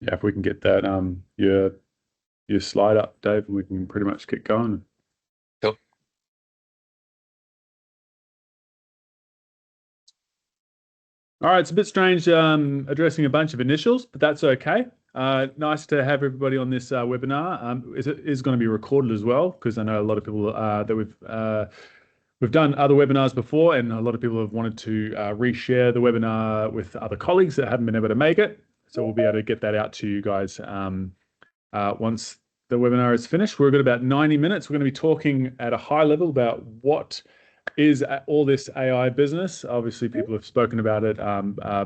Yeah, if we can get that your slide up, Dave, and we can pretty much get going. Cool. All right, it's a bit strange addressing a bunch of initials, but that's okay. Nice to have everybody on this webinar. It is going to be recorded as well because I know a lot of people that we've done other webinars before, and a lot of people have wanted to reshare the webinar with other colleagues that haven't been able to make it. So we'll be able to get that out to you guys once the webinar is finished. We've got about 90 minutes. We're going to be talking at a high level about what is all this AI business. Obviously, people have spoken about it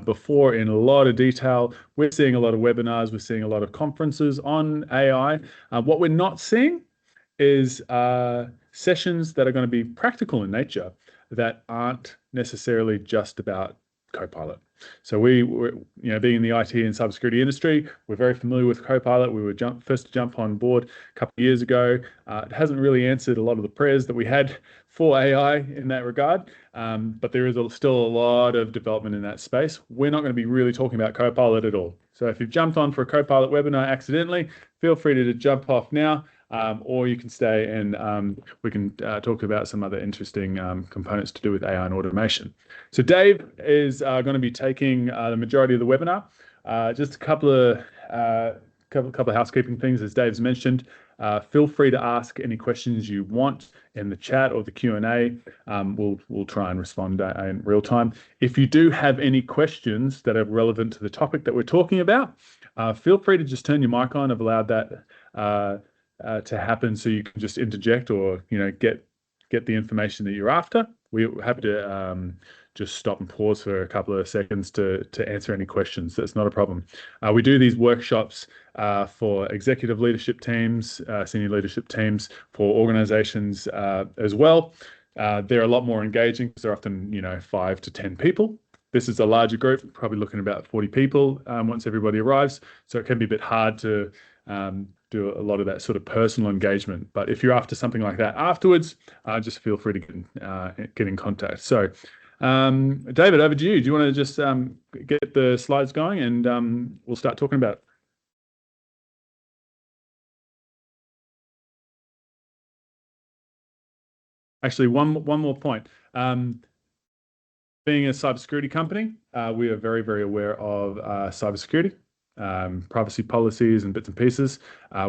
before in a lot of detail. We're seeing a lot of webinars. We're seeing a lot of conferences on AI. What we're not seeing is sessions that are going to be practical in nature that aren't necessarily just about Copilot. So we're, being in the IT and cybersecurity industry, we're very familiar with Copilot. We were first to jump on board a couple of years ago. It hasn't really answered a lot of the prayers that we had for AI in that regard, but there is still a lot of development in that space. We're not going to be really talking about Copilot at all. So if you've jumped on for a Copilot webinar accidentally, feel free to jump off now. Or you can stay and we can talk about some other interesting components to do with AI and automation. So Dave is going to be taking the majority of the webinar. Just a couple of housekeeping things, as Dave's mentioned. Feel free to ask any questions you want in the chat or the Q&A. We'll try and respond in real time. If you do have any questions that are relevant to the topic that we're talking about, feel free to just turn your mic on. I've allowed that to happen, so you can just interject or get the information that you're after. We're happy to just stop and pause for a couple of seconds to answer any questions. That's not a problem. We do these workshops for executive leadership teams, senior leadership teams, for organizations as well. They're a lot more engaging because they're often 5 to 10 people. This is a larger group, probably looking at about 40 people once everybody arrives. So it can be a bit hard to do a lot of that sort of personal engagement. But if you're after something like that afterwards, just feel free to get in contact. So, David, over to you. Do you want to just get the slides going and we'll start talking about it? Actually, one more point. Being a cybersecurity company, we are very, very aware of cybersecurity, privacy policies and bits and pieces.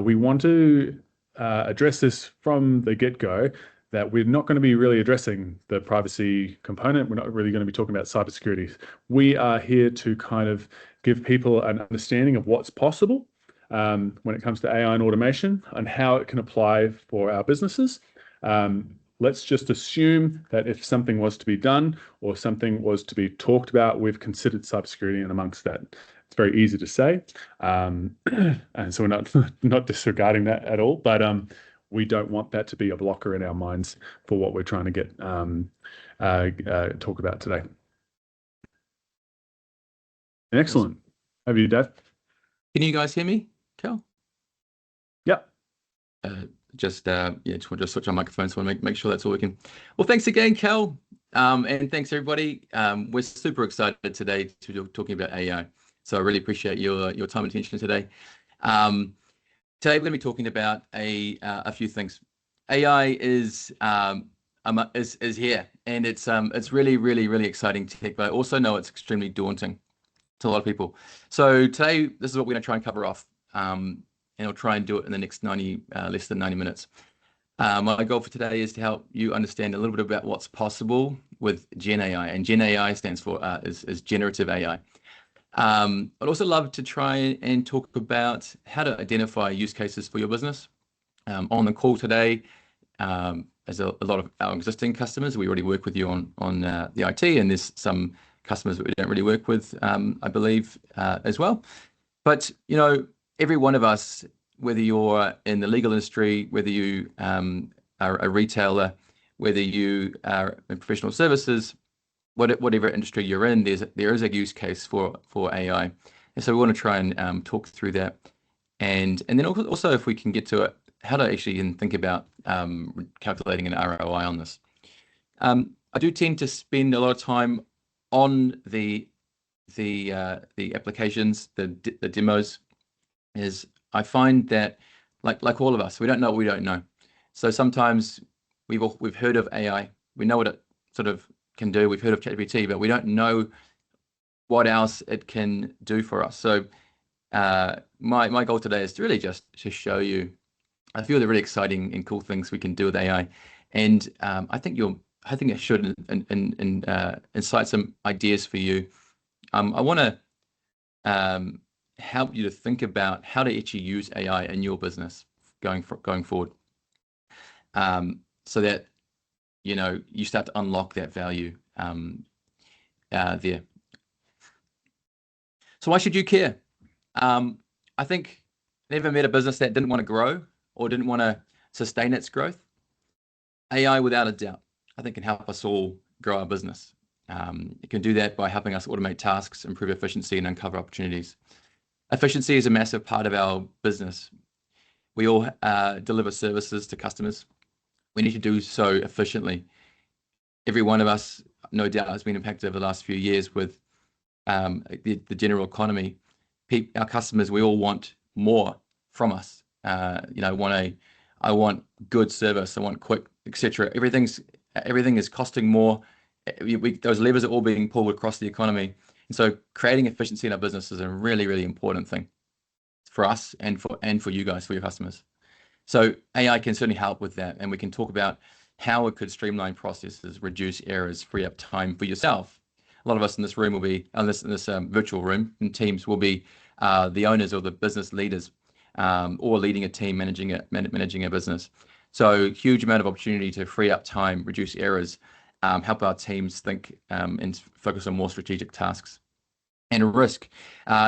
We want to address this from the get-go, that we're not going to be really addressing the privacy component. We're not really going to be talking about cybersecurity. We are here to kind of give people an understanding of what's possible when it comes to AI and automation and how it can apply for our businesses. Let's just assume that if something was to be done or something was to be talked about, we've considered cybersecurity in amongst that. It's very easy to say, and so we're not disregarding that at all. But we don't want that to be a blocker in our minds for what we're trying to get talk about today. Excellent. Over to you, Dave. Can you guys hear me, Cal? Yep. Just want to switch on microphone, so I want to make sure that's all working. Well, thanks again, Cal, and thanks everybody. We're super excited today to be talking about AI, so I really appreciate your time and attention today. Today we're going to be talking about a few things. AI is here, and it's really exciting tech, but I also know it's extremely daunting to a lot of people. So today, this is what we're going to try and cover off. And I'll try and do it in the next less than 90 minutes. My goal for today is to help you understand a little bit about what's possible with Gen AI, and Gen AI stands for is generative AI. I'd also love to try and talk about how to identify use cases for your business. On the call today, as a lot of our existing customers, we already work with you on the IT, and there's some customers that we don't really work with, I believe, as well. But every one of us, whether you're in the legal industry, whether you are a retailer, whether you are in professional services, whatever industry you're in, there is a use case for AI. And so we want to try and talk through that. And then also, if we can get to it, how to actually think about calculating an ROI on this. I do tend to spend a lot of time on the applications, the demos, is I find that like all of us, we don't know what we don't know. So sometimes we've heard of AI, we know what it sort of can do. We've heard of ChatGPT, but we don't know what else it can do for us. So my goal today is to really just to show you a few of the really exciting and cool things we can do with AI, and I think it should incite some ideas for you. I want to help you to think about how to actually use AI in your business going forward, so that you start to unlock that value there. So why should you care? I think never met a business that didn't want to grow or didn't want to sustain its growth. AI, without a doubt, I think can help us all grow our business. It can do that by helping us automate tasks, improve efficiency, and uncover opportunities. Efficiency is a massive part of our business. We all deliver services to customers. We need to do so efficiently. Every one of us, no doubt, has been impacted over the last few years with the general economy. Our customers, we all want more from us. I want good service. I want quick, etc. Everything is costing more. Those levers are all being pulled across the economy, and so creating efficiency in our business is a really, really important thing for us and for you guys, for your customers. So AI can certainly help with that, and we can talk about how it could streamline processes, reduce errors, free up time for yourself. A lot of us in this room will be, in this virtual room, and teams will be the owners or the business leaders, or leading a team, managing a business. So huge amount of opportunity to free up time, reduce errors, help our teams think and focus on more strategic tasks. And risk.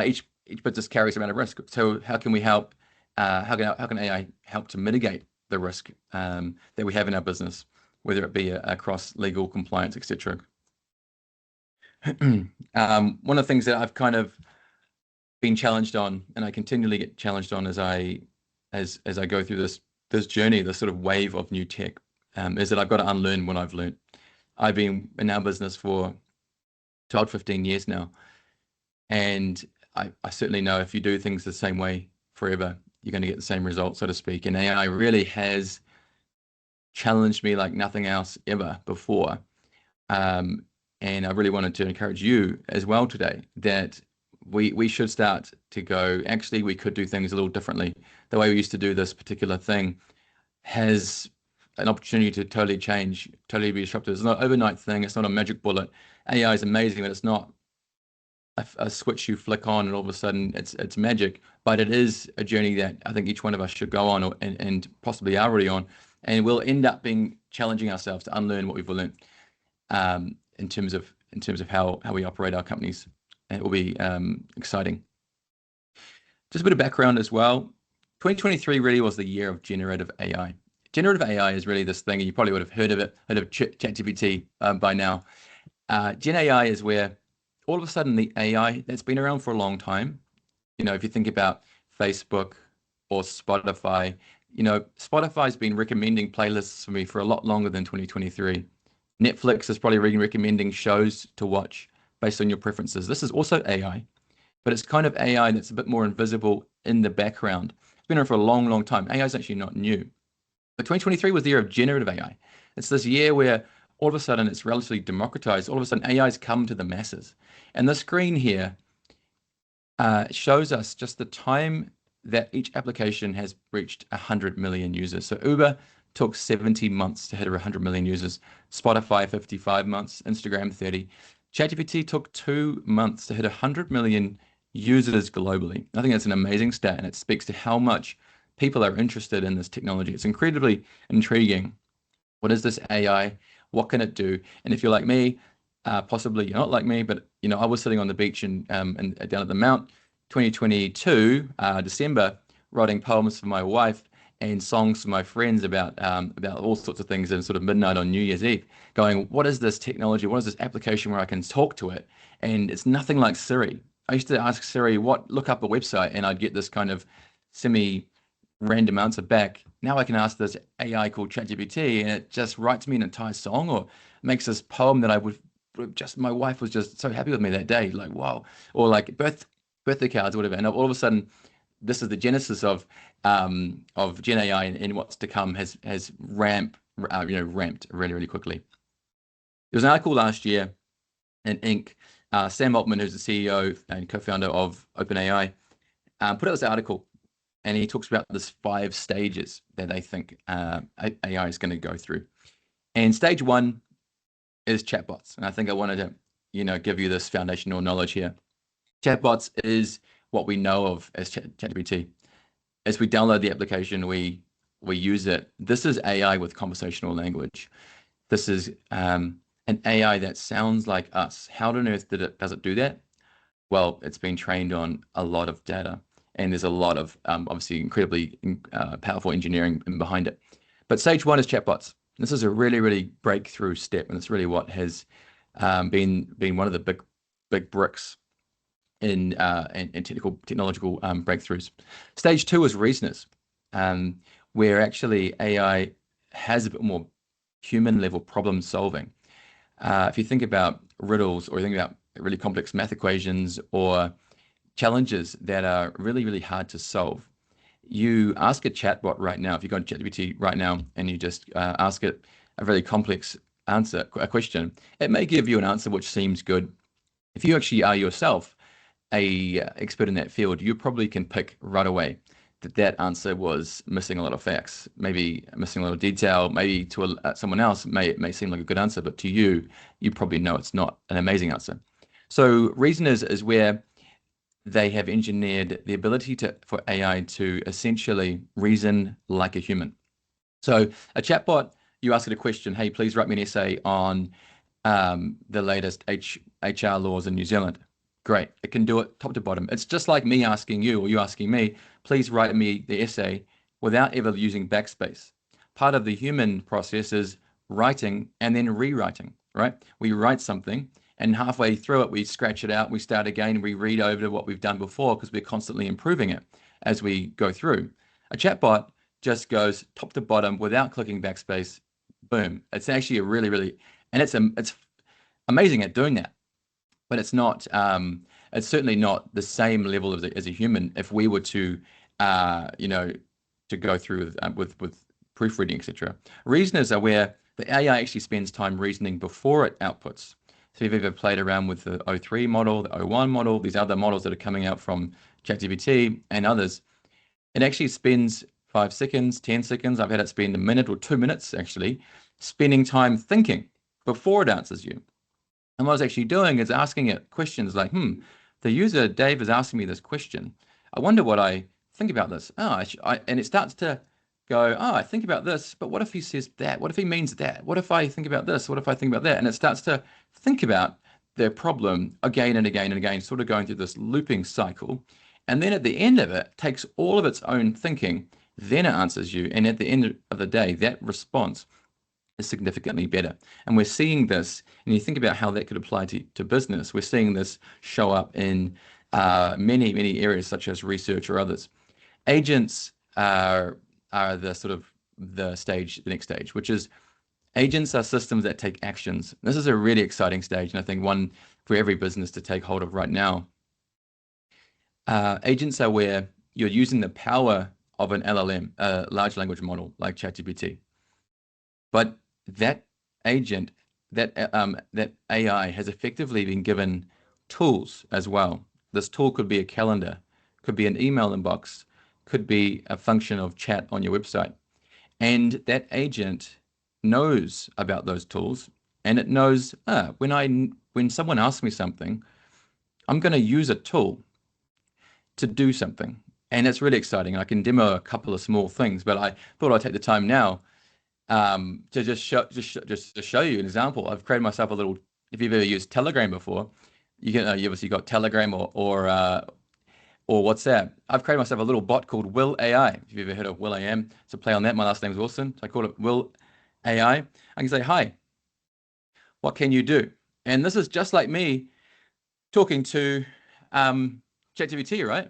Each business carries a amount of risk. So how can we help? How can AI help to mitigate the risk that we have in our business, whether it be across legal, compliance, etc. One of the things that I've kind of been challenged on, and I continually get challenged on as I go through this journey, this sort of wave of new tech, is that I've got to unlearn what I've learned. I've been in our business for 12, 15 years now, and I certainly know if you do things the same way forever, you're going to get the same result, so to speak. And AI really has challenged me like nothing else ever before. And I really wanted to encourage you as well today that we should start to go, actually, we could do things a little differently. The way we used to do this particular thing has an opportunity to totally change, totally be disruptive. It's not an overnight thing. It's not a magic bullet. AI is amazing, but it's not a switch you flick on and all of a sudden it's magic. But it is a journey that I think each one of us should go on, and possibly are already on, and we'll end up being challenging ourselves to unlearn what we've learned in terms of how we operate our companies. And it will be exciting. Just a bit of background as well. 2023 really was the year of generative AI. Generative AI is really this thing, and you probably would have heard of ChatGPT by now. Gen AI is where all of a sudden the AI that's been around for a long time, if you think about Facebook or Spotify, Spotify's been recommending playlists for me for a lot longer than 2023. Netflix is probably recommending shows to watch based on your preferences. This is also AI, but it's kind of AI that's a bit more invisible in the background. It's been around for a long, long time. AI is actually not new. But 2023 was the year of generative AI. It's this year where all of a sudden it's relatively democratized. All of a sudden AI's come to the masses. And the screen here shows us just the time that each application has reached 100 million users. So Uber took 70 months to hit 100 million users. Spotify, 55 months. Instagram, 30. ChatGPT took 2 months to hit 100 million users globally. I think that's an amazing stat, and it speaks to how much people are interested in this technology. It's incredibly intriguing. What is this AI? What can it do? And if you're like me, possibly you're not like me, but I was sitting on the beach and down at the Mount, 2022 December, writing poems for my wife and songs for my friends about all sorts of things, and sort of midnight on New Year's Eve, going, what is this technology? What is this application where I can talk to it? And it's nothing like Siri. I used to ask Siri, look up a website, and I'd get this kind of semi-random answer back. Now I can ask this AI called ChatGPT, and it just writes me an entire song or makes this poem that my wife was just so happy with me that day, like, wow. Or like birthday cards or whatever. And all of a sudden, this is the genesis of Gen AI, and what's to come has ramped really quickly. There was an article last year in Inc. Sam Altman, who's the CEO and co-founder of OpenAI, put out this article, and he talks about this 5 stages that they think AI is going to go through. And stage 1 is chatbots. And I think I wanted to, give you this foundational knowledge here. Chatbots is what we know of as ChatGPT. As we download the application, we use it. This is AI with conversational language. This is an AI that sounds like us. How on earth does it do that? Well, it's been trained on a lot of data, and there's a lot of obviously incredibly powerful engineering behind it. But stage 1 is chatbots. This is a really, really breakthrough step, and it's really what has been one of the big bricks in technological breakthroughs. Stage 2 is reasoners, where actually AI has a bit more human level problem solving. If you think about riddles, or you think about really complex math equations or challenges that are really, really hard to solve, you ask a chatbot right now, if you go to ChatGPT right now and you just ask it a really complex a question, it may give you an answer which seems good. If you actually are yourself a expert in that field, you probably can pick right away that answer was missing a lot of facts, maybe missing a lot of detail. Maybe to someone else it may seem like a good answer, but to you probably know it's not an amazing answer. So reasoners is where they have engineered the ability for AI to essentially reason like a human. So a chatbot, you ask it a question, hey, please write me an essay on the latest HR laws in New Zealand. Great, it can do it top to bottom. It's just like me asking you, or you asking me, please write me the essay without ever using backspace. Part of the human process is writing and then rewriting, right? We write something, and halfway through it, we scratch it out, we start again, we read over what we've done before, because we're constantly improving it as we go through. A chatbot just goes top to bottom without clicking backspace. Boom. It's actually a really, and it's amazing at doing that. But it's not. It's certainly not the same level as a human. If we were to, to go through with proofreading, etc. Reasoners are where the AI actually spends time reasoning before it outputs. So if you've ever played around with the O3 model, the O1 model, these other models that are coming out from ChatGPT and others, it actually spends 5 seconds, 10 seconds. I've had it spend a minute or 2 minutes actually spending time thinking before it answers you. And what I was actually doing is asking it questions like, the user, Dave, is asking me this question. I wonder what I think about this. And it starts to go, I think about this, but what if he says that? What if he means that? What if I think about this? What if I think about that? And it starts to think about their problem again and again and again, sort of going through this looping cycle. And then at the end of it, takes all of its own thinking, then it answers you. And at the end of the day, that response is significantly better. And we're seeing this, and you think about how that could apply to business, we're seeing this show up in many areas, such as research or others. Agents are the next stage, which is agents are systems that take actions. This is a really exciting stage, and I think one for every business to take hold of right now. Agents are where you're using the power of an LLM, a large language model like ChatGPT. But that agent, that AI has effectively been given tools as well. This tool could be a calendar, could be an email inbox, could be a function of chat on your website. And that agent knows about those tools, and it knows, when someone asks me something, I'm going to use a tool to do something. And it's really exciting. I can demo a couple of small things, but I thought I'd take the time now to just show you an example. I've created myself a little, if you've ever used Telegram before, you obviously got Telegram or WhatsApp. I've created myself a little bot called Will AI. If you've ever heard of Will AM, it's a play on that. My last name is Wilson, so I call it Will AI. I can say, hi, what can you do? And this is just like me talking to ChatGPT, right?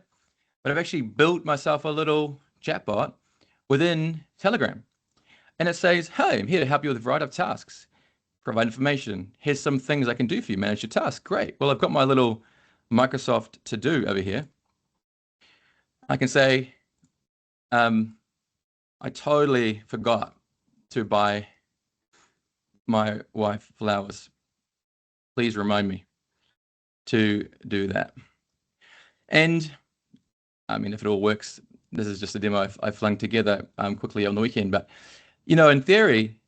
But I've actually built myself a little chatbot within Telegram. And it says, hey, I'm here to help you with a variety of tasks, provide information. Here's some things I can do for you, manage your task. Great. Well, I've got my little Microsoft to do over here. I can say, I totally forgot to buy my wife flowers. Please remind me to do that. And I mean, if it all works, this is just a demo I flung together quickly on the weekend. But, in theory,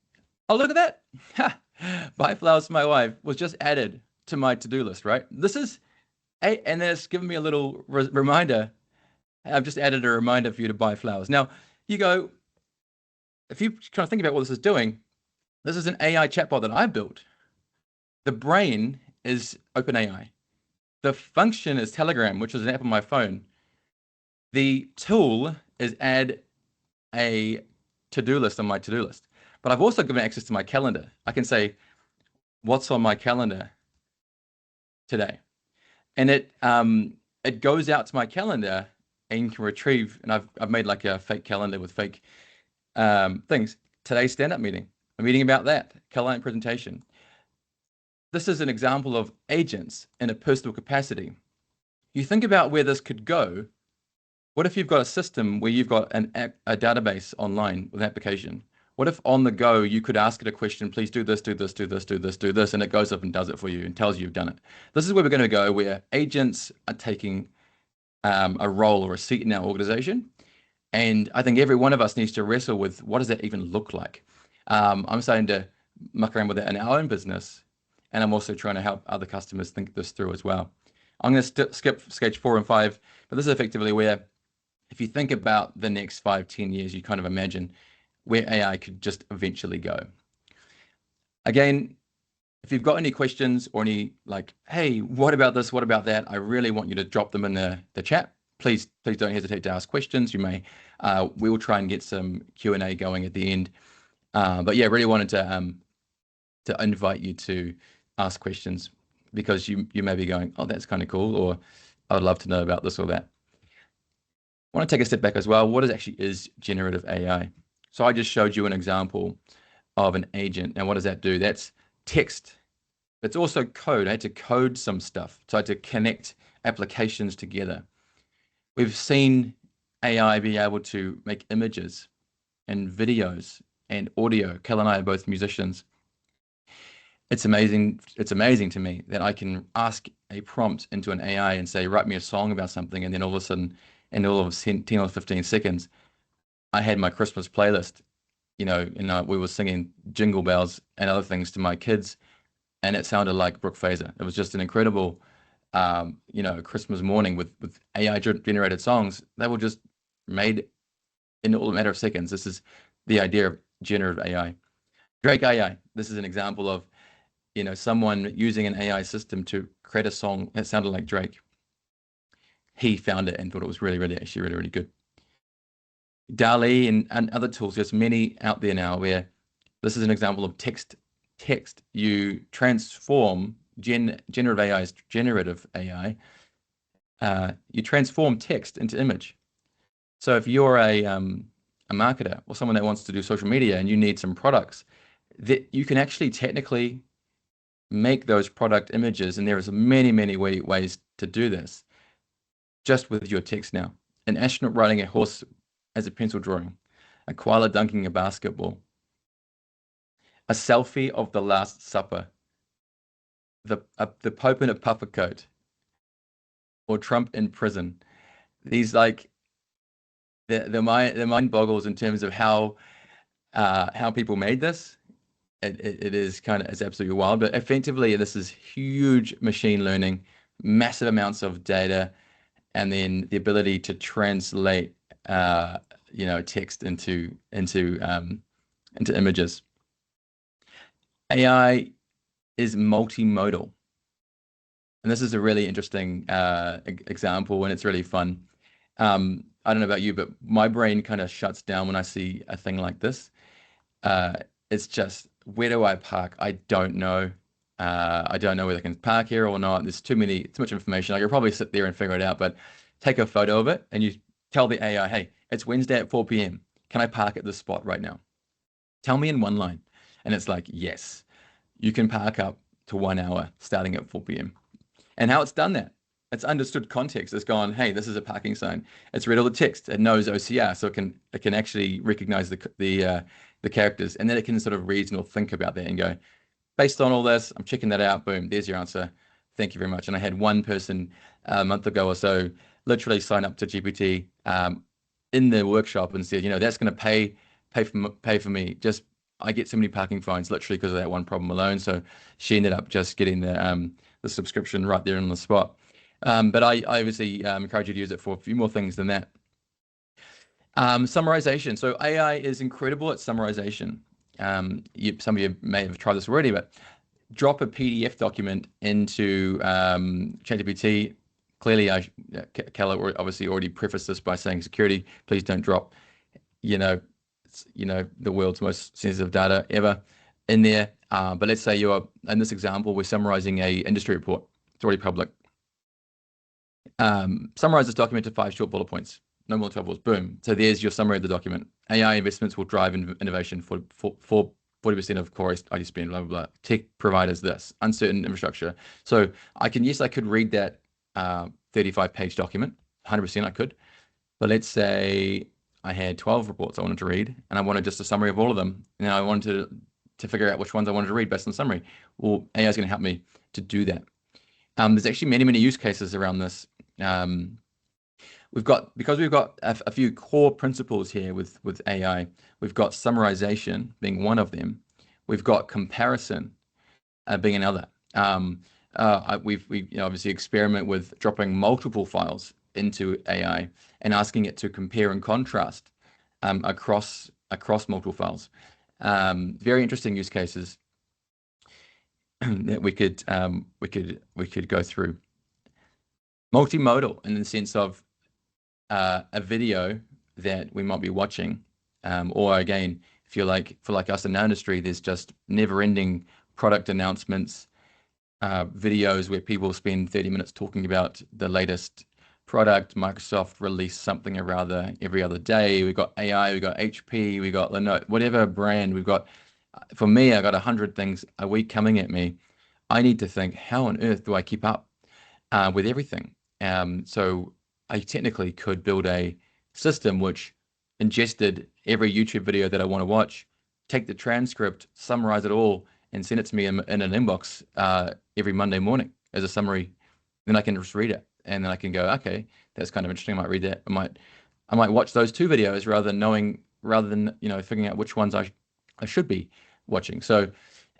oh, look at that. Buy flowers for my wife was just added to my to-do list, right? And then it's given me a little reminder. I've just added a reminder for you to buy flowers. Now, you go, if you kind of think about what this is doing, this is an AI chatbot that I built. The brain is OpenAI. The function is Telegram, which is an app on my phone. The tool is add a to-do list on my to-do list. But I've also given access to my calendar. I can say, what's on my calendar today? And it goes out to my calendar and can retrieve, and I've made like a fake calendar with fake things. Today's stand-up meeting, a meeting about that, client presentation. This is an example of agents in a personal capacity. You think about where this could go. What if you've got a system where you've got a database online with an application? What if on the go you could ask it a question, please do this, do this, do this, do this, do this, and it goes up and does it for you and tells you you've done it. This is where we're going to go, where agents are taking a role or a seat in our organization. And I think every one of us needs to wrestle with, what does that even look like? I'm starting to muck around with that in our own business. And I'm also trying to help other customers think this through as well. I'm going to skip stage 4 and 5, but this is effectively where, if you think about the next 5-10 years, you kind of imagine where AI could just eventually go. Again, if you've got any questions or any like, hey, what about this? What about that? I really want you to drop them in the chat. Please don't hesitate to ask questions. You may, we will try and get some Q&A going at the end. But yeah, really wanted to invite you to ask questions, because you may be going, oh, that's kind of cool, or I would love to know about this or that. I want to take a step back as well. What actually is generative AI? So I just showed you an example of an agent. Now, what does that do? That's text. It's also code. I had to code some stuff. So I had to connect applications together. We've seen AI be able to make images and videos and audio. Kel and I are both musicians. It's amazing. It's amazing to me that I can ask a prompt into an AI and say, write me a song about something. And then all of a sudden, in all of 10 or 15 seconds, I had my Christmas playlist, and we were singing Jingle Bells and other things to my kids. And it sounded like Brooke Fraser. It was just an incredible, Christmas morning with AI generated songs that were just made in a matter of seconds. This is the idea of generative AI. Drake AI. This is an example of, someone using an AI system to create a song that sounded like Drake. He found it and thought it was really, really, actually really, really good. DALL-E and other tools, there's many out there now where this is an example of text. You transform generative AI's generative AI. You transform text into image. So if you're a marketer or someone that wants to do social media and you need some products, that you can actually technically make those product images, and there is many, many ways to do this just with your text now. An astronaut riding a horse as a pencil drawing, a koala dunking a basketball, a selfie of the Last Supper, the Pope in a puffer coat, or Trump in prison. These the mind boggles in terms of how people made this. It is it's absolutely wild, but effectively this is huge machine learning, massive amounts of data, and then the ability to translate text into images. AI is multimodal, and this is a really interesting example, and it's really fun. I don't know about you, but my brain kind of shuts down when I see a thing like this. It's just, where do I park? I don't know. I don't know whether I can park here or not. There's too much information. I could probably sit there and figure it out, but take a photo of it and you tell the AI, hey, it's Wednesday at 4 p.m. Can I park at this spot right now? Tell me in one line. And it's like, yes, you can park up to 1 hour starting at 4 p.m. And how it's done that It's understood context. It's gone, hey, this is a parking sign. It's read all the text. It knows OCR, so it can actually recognize the characters, and then it can sort of reason or think about that and go, based on all this, I'm checking that out. Boom, there's your answer. Thank you very much. And I had one person a month ago or so literally sign up to GPT in the workshop and said, that's going to pay for me. Just I get so many parking fines literally because of that one problem alone. So she ended up just getting the subscription right there on the spot. But I obviously encourage you to use it for a few more things than that. Summarization. So AI is incredible at summarization. Some of you may have tried this already, but drop a PDF document into ChatGPT. Clearly, Keller obviously already prefaced this by saying security. Please don't drop, the world's most sensitive data ever in there. But let's say in this example, we're summarizing a industry report. It's already public. Summarize this document to 5 short bullet points. No more than 12 words. Boom. So there's your summary of the document. AI investments will drive innovation for 40% of core IT spend, blah, blah, blah. Tech providers this, uncertain infrastructure. So I could read that 35-page document. 100% I could. But let's say I had 12 reports I wanted to read, and I wanted just a summary of all of them. And I wanted to figure out which ones I wanted to read based on the summary. Well, AI is going to help me to do that. There's actually many, many use cases around this. Because we've got a few core principles here with AI. We've got summarization being one of them. We've got comparison being another. We obviously experiment with dropping multiple files into AI and asking it to compare and contrast across multiple files. Very interesting use cases that we could go through. Multimodal in the sense of a video that we might be watching, or again, if you're for like us in our industry, there's just never-ending product announcements, videos where people spend 30 minutes talking about the latest product. Microsoft released something or other every other day. We've got AI, we've got HP, we got Lenovo, whatever brand we've got. For me, I got 100 things a week coming at me. I need to think, how on earth do I keep up with everything? So I technically could build a system which ingested every YouTube video that I want to watch, take the transcript, summarize it all, and send it to me in an inbox every Monday morning as a summary. Then I can just read it, and then I can go, okay, that's kind of interesting. I might read that. I might watch those 2 videos rather than figuring out which ones I should be watching. So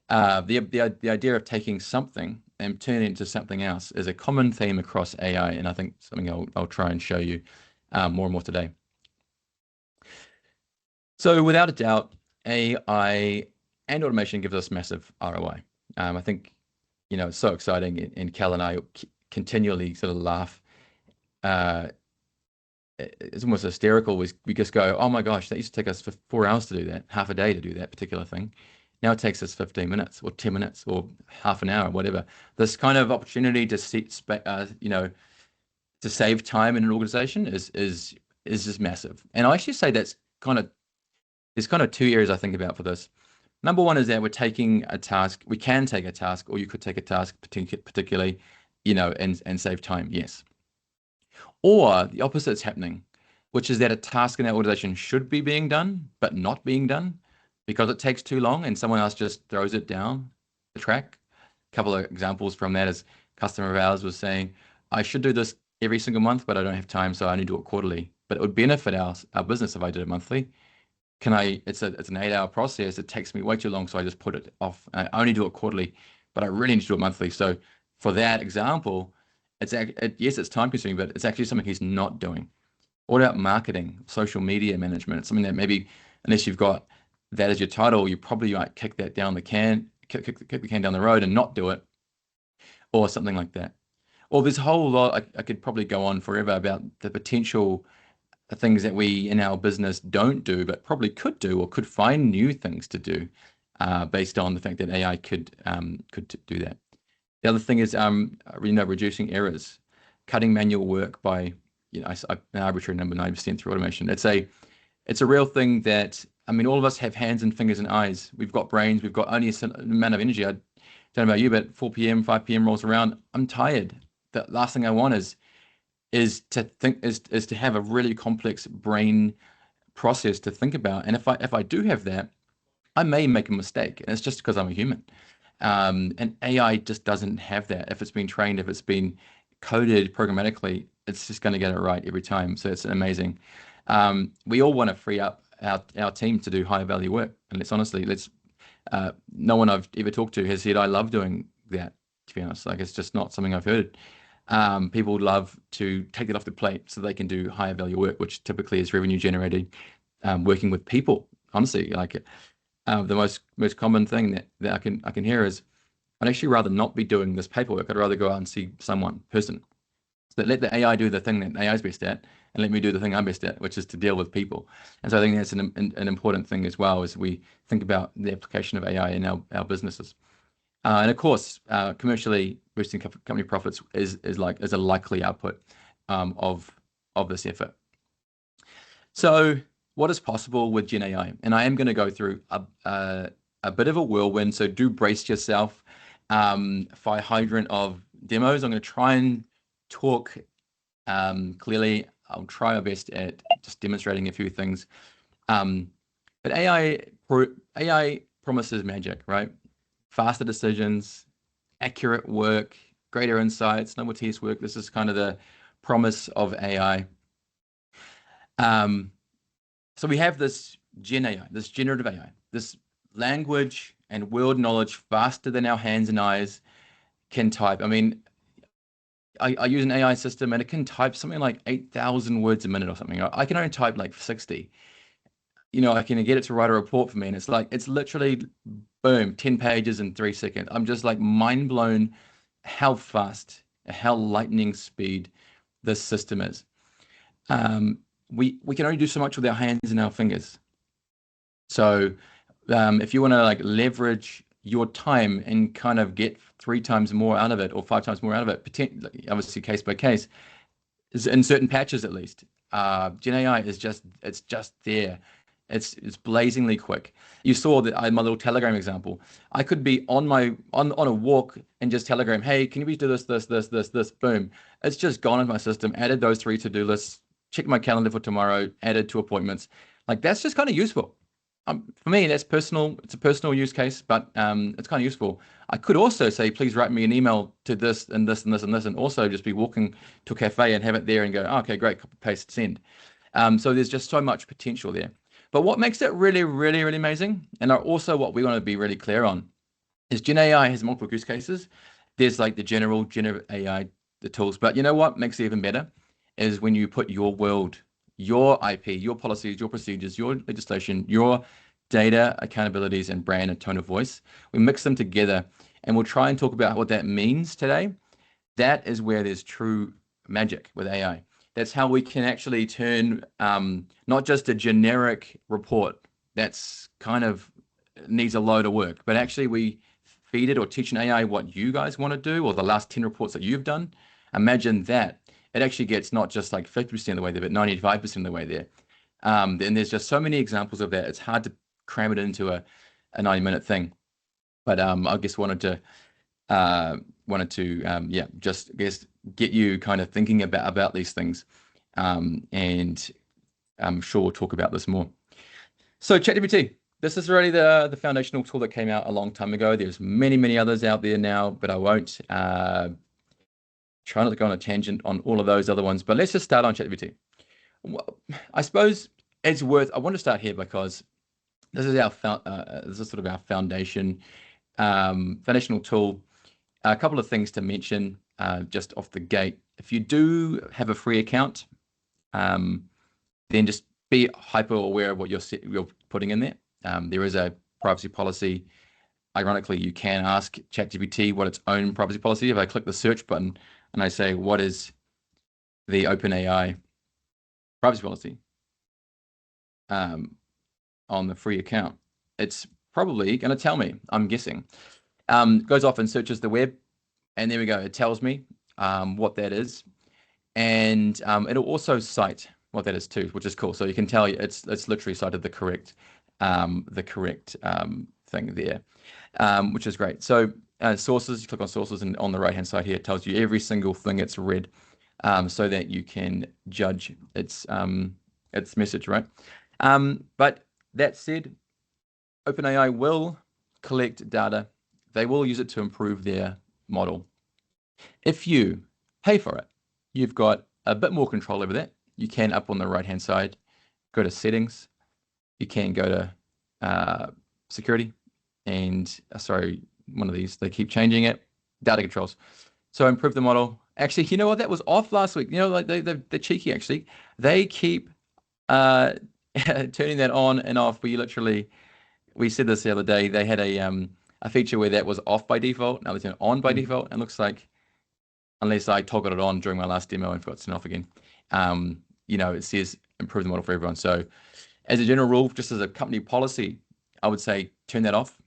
the idea of taking something and turning it into something else is a common theme across AI, and I think something I'll try and show you more and more today. So without a doubt, AI and automation gives us massive ROI. I think it's so exciting, and Cal and I continually sort of laugh. It's almost hysterical. We just go, oh my gosh, that used to take us for 4 hours to do that, half a day to do that particular thing. Now it takes us 15 minutes or 10 minutes or half an hour, whatever. This kind of opportunity to to save time in an organization is just massive. And I actually say there's kind of 2 areas I think about for this. Number one is that we're taking a task. We can take a task, or you could take a task particularly, and save time. Yes. Or the opposite is happening, which is that a task in that organization should be being done, but not being done because it takes too long and someone else just throws it down the track. A couple of examples from that is a customer of ours was saying, I should do this every single month, but I don't have time, so I only do it quarterly. But it would benefit our business if I did it monthly. It's an 8-hour process. It takes me way too long, so I just put it off. I only do it quarterly, but I really need to do it monthly. So for that example, yes, it's time consuming, but it's actually something he's not doing. What about marketing, social media management? It's something that maybe, unless you've got that as your title, you probably might kick the can down the road and not do it, or something like that. Or there's a whole lot. I could probably go on forever about the potential things that we in our business don't do, but probably could do, or could find new things to do, based on the fact that AI could do that. The other thing is, reducing errors, cutting manual work by, an arbitrary number, 90% through automation. It's a real thing that, all of us have hands and fingers and eyes. We've got brains. We've got only a certain amount of energy. I don't know about you, but 4 p.m., 5 p.m. rolls around. I'm tired. the last thing I want is to have a really complex brain process to think about. And if I do have that, I may make a mistake, and it's just because I'm a human. And AI just doesn't have that. If it's been trained, if it's been coded programmatically, it's just going to get it right every time. So it's amazing. We all want to free up our team to do higher value work. And no one I've ever talked to has said, I love doing that, to be honest. Like, it's just not something I've heard. People would love to take it off the plate so they can do higher value work, which typically is revenue generating, working with people. Honestly, like the most common thing that I can hear is, I'd actually rather not be doing this paperwork. I'd rather go out and see person. So let the AI do the thing that AI is best at, and let me do the thing I'm best at, which is to deal with people. And so I think that's an important thing as well, as we think about the application of AI in our businesses. And of course, commercially boosting company profits is a likely output of this effort. So what is possible with Gen AI? And I am going to go through a bit of a whirlwind, so do brace yourself. Fire hydrant of demos. I'm going to try and talk clearly. I'll try my best at just demonstrating a few things. But AI promises magic, right? Faster decisions, accurate work, greater insights, no more tedious work. This is kind of the promise of AI. So we have this Gen AI, this generative AI, this language and world knowledge faster than our hands and eyes can type. I mean, I use an AI system and it can type something like 8,000 words a minute or something. I can only type like 60. I can get it to write a report for me, and it's literally boom, 10 pages in 3 seconds. I'm just like mind blown how fast, how lightning speed this system is. We can only do so much with our hands and our fingers. So if you want to like leverage your time and kind of get 3 times more out of it or 5 times more out of it, obviously case by case, in certain patches at least, Gen AI is just there. It's blazingly quick. You saw that my little Telegram example. I could be on a walk and just Telegram, hey, can you please do this? Boom. It's just gone into my system, added those 3 to-do lists, checked my calendar for tomorrow, added 2 appointments. Like, that's just kind of useful. For me, that's personal. It's a personal use case, but it's kind of useful. I could also say, please write me an email to this and this and this and this, and also just be walking to a cafe and have it there and go, oh, okay, great, copy, paste, send. So there's just so much potential there. But what makes it really, really, really amazing, and also what we want to be really clear on, is Gen AI has multiple use cases. There's like the generative AI, the tools, but you know what makes it even better is when you put your world, your IP, your policies, your procedures, your legislation, your data, accountabilities, and brand and tone of voice. We mix them together, and we'll try and talk about what that means today. That is where there's true magic with AI. That's how we can actually turn not just a generic report that's kind of needs a load of work, but actually we feed it or teach an AI what you guys want to do, or the last 10 reports that you've done. Imagine that. It actually gets not just like 50% of the way there, but 95% of the way there. And there's just so many examples of that. It's hard to cram it into a 90-minute thing. But I guess wanted to just get you kind of thinking about these things. And I'm sure we'll talk about this more. So ChatGPT, this is really the foundational tool that came out a long time ago. There's many others out there now, but I won't try not to go on a tangent on all of those other ones. But let's just start on ChatGPT. Well, I suppose it's worth. I want to start here because this is sort of our foundation, foundational tool. A couple of things to mention just off the gate. If you do have a free account, then just be hyper aware of what you're putting in there. There is a privacy policy. Ironically, you can ask ChatGPT what its own privacy policy. If I click the search button and I say, what is the OpenAI privacy policy on the free account, it's probably going to tell me, I'm guessing. Goes off and searches the web, and there we go. It tells me what that is, and it'll also cite what that is too, which is cool. So you can tell it's literally cited the correct thing there, which is great. So sources. You click on sources, and on the right hand side here, it tells you every single thing it's read, so that you can judge its message, right? But that said, OpenAI will collect data. They will use it to improve their model. If you pay for it, you've got a bit more control over that. You can, up on the right hand side, go to settings. You can go to security, and sorry, one of these, they keep changing it. Data controls. So improve the model. Actually, you know what? That was off last week. You know, like they're cheeky, actually. They keep turning that on and off. We said this the other day. They had a feature where that was off by default. Now they turn it on by default. And it looks like, unless I toggled it on during my last demo and forgot to turn it off again, it says improve the model for everyone. So as a general rule, just as a company policy, I would say turn that off.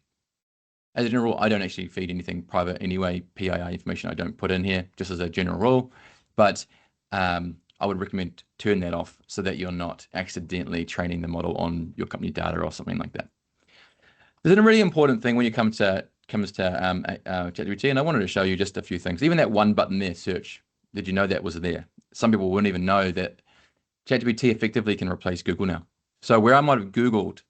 As a general rule, I don't actually feed anything private anyway. PII information I don't put in here, just as a general rule. But I would recommend turn that off so that you're not accidentally training the model on your company data or something like that. There's a really important thing when you comes to ChatGPT, and I wanted to show you just a few things. Even that one button there, search. Did you know that was there? Some people wouldn't even know that ChatGPT effectively can replace Google now. So where I might have Googled,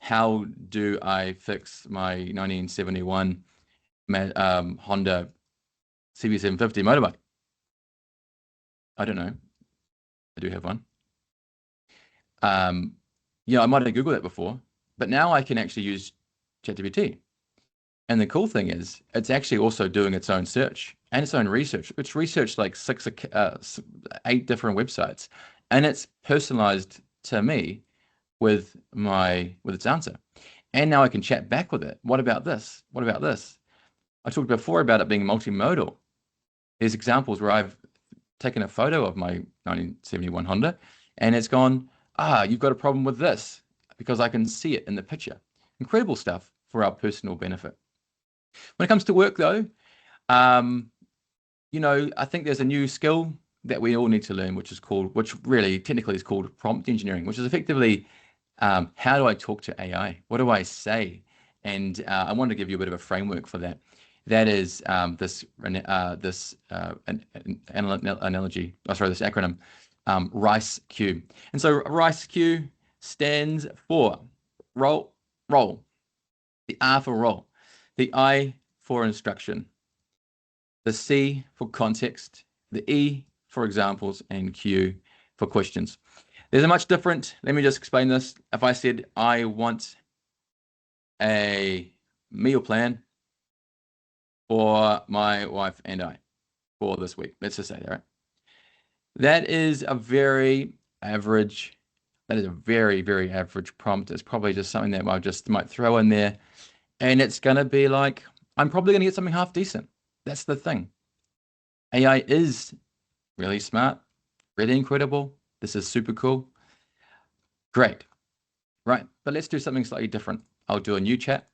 how do I fix my 1971 Honda CB750 motorbike? I don't know. I do have one. I might have Googled that before, but now I can actually use ChatGPT. And the cool thing is, it's actually also doing its own search and its own research. It's researched like 8 different websites, and it's personalized to me with its answer. And now I can chat back with it. What about this? What about this? I talked before about it being multimodal. There's examples where I've taken a photo of my 1971 Honda, and it's gone, you've got a problem with this, because I can see it in the picture. Incredible stuff for our personal benefit. When it comes to work, though, I think there's a new skill that we all need to learn, which really technically is called prompt engineering, which is effectively how do I talk to AI? What do I say? And I wanted to give you a bit of a framework for that. That is this acronym, RICE-Q. And so RICE-Q stands for role, the R for role, the I for instruction, the C for context, the E for examples, and Q for questions. There's a much different, let me just explain this. If I said, I want a meal plan for my wife and I for this week, let's just say that, right? That is a very average, very, very average prompt. It's probably just something that I just might throw in there. And it's going to be like, I'm probably going to get something half decent. That's the thing. AI is really smart, really incredible. This is super cool. Great. Right. But let's do something slightly different. I'll do a new chat.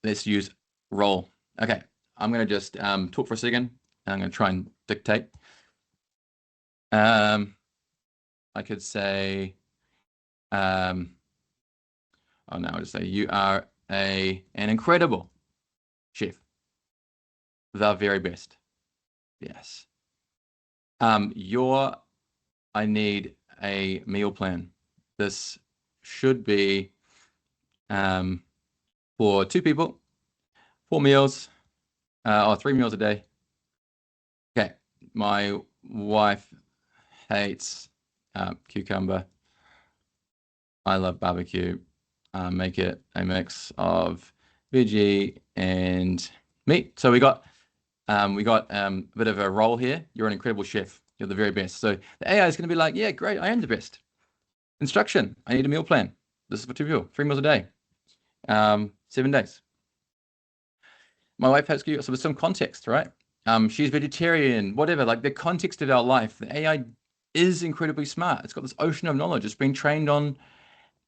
Let's use role. Okay. I'm going to just talk for a second. I'm going to try and dictate. I could say, I'll just say, you are an incredible chef. The very best. Yes. I need a meal plan. This should be for 2 people, 4 meals, or 3 meals a day. Okay. My wife hates cucumber. I love barbecue. Make it a mix of veggie and meat. So we got a bit of a role here. You're an incredible chef. You're the very best. So the AI is going to be like, yeah, great. I am the best. Instruction. I need a meal plan. This is for 2 people, 3 meals a day, 7 days. My wife has some context, right? She's vegetarian, whatever, like the context of our life. The AI is incredibly smart. It's got this ocean of knowledge. It's been trained on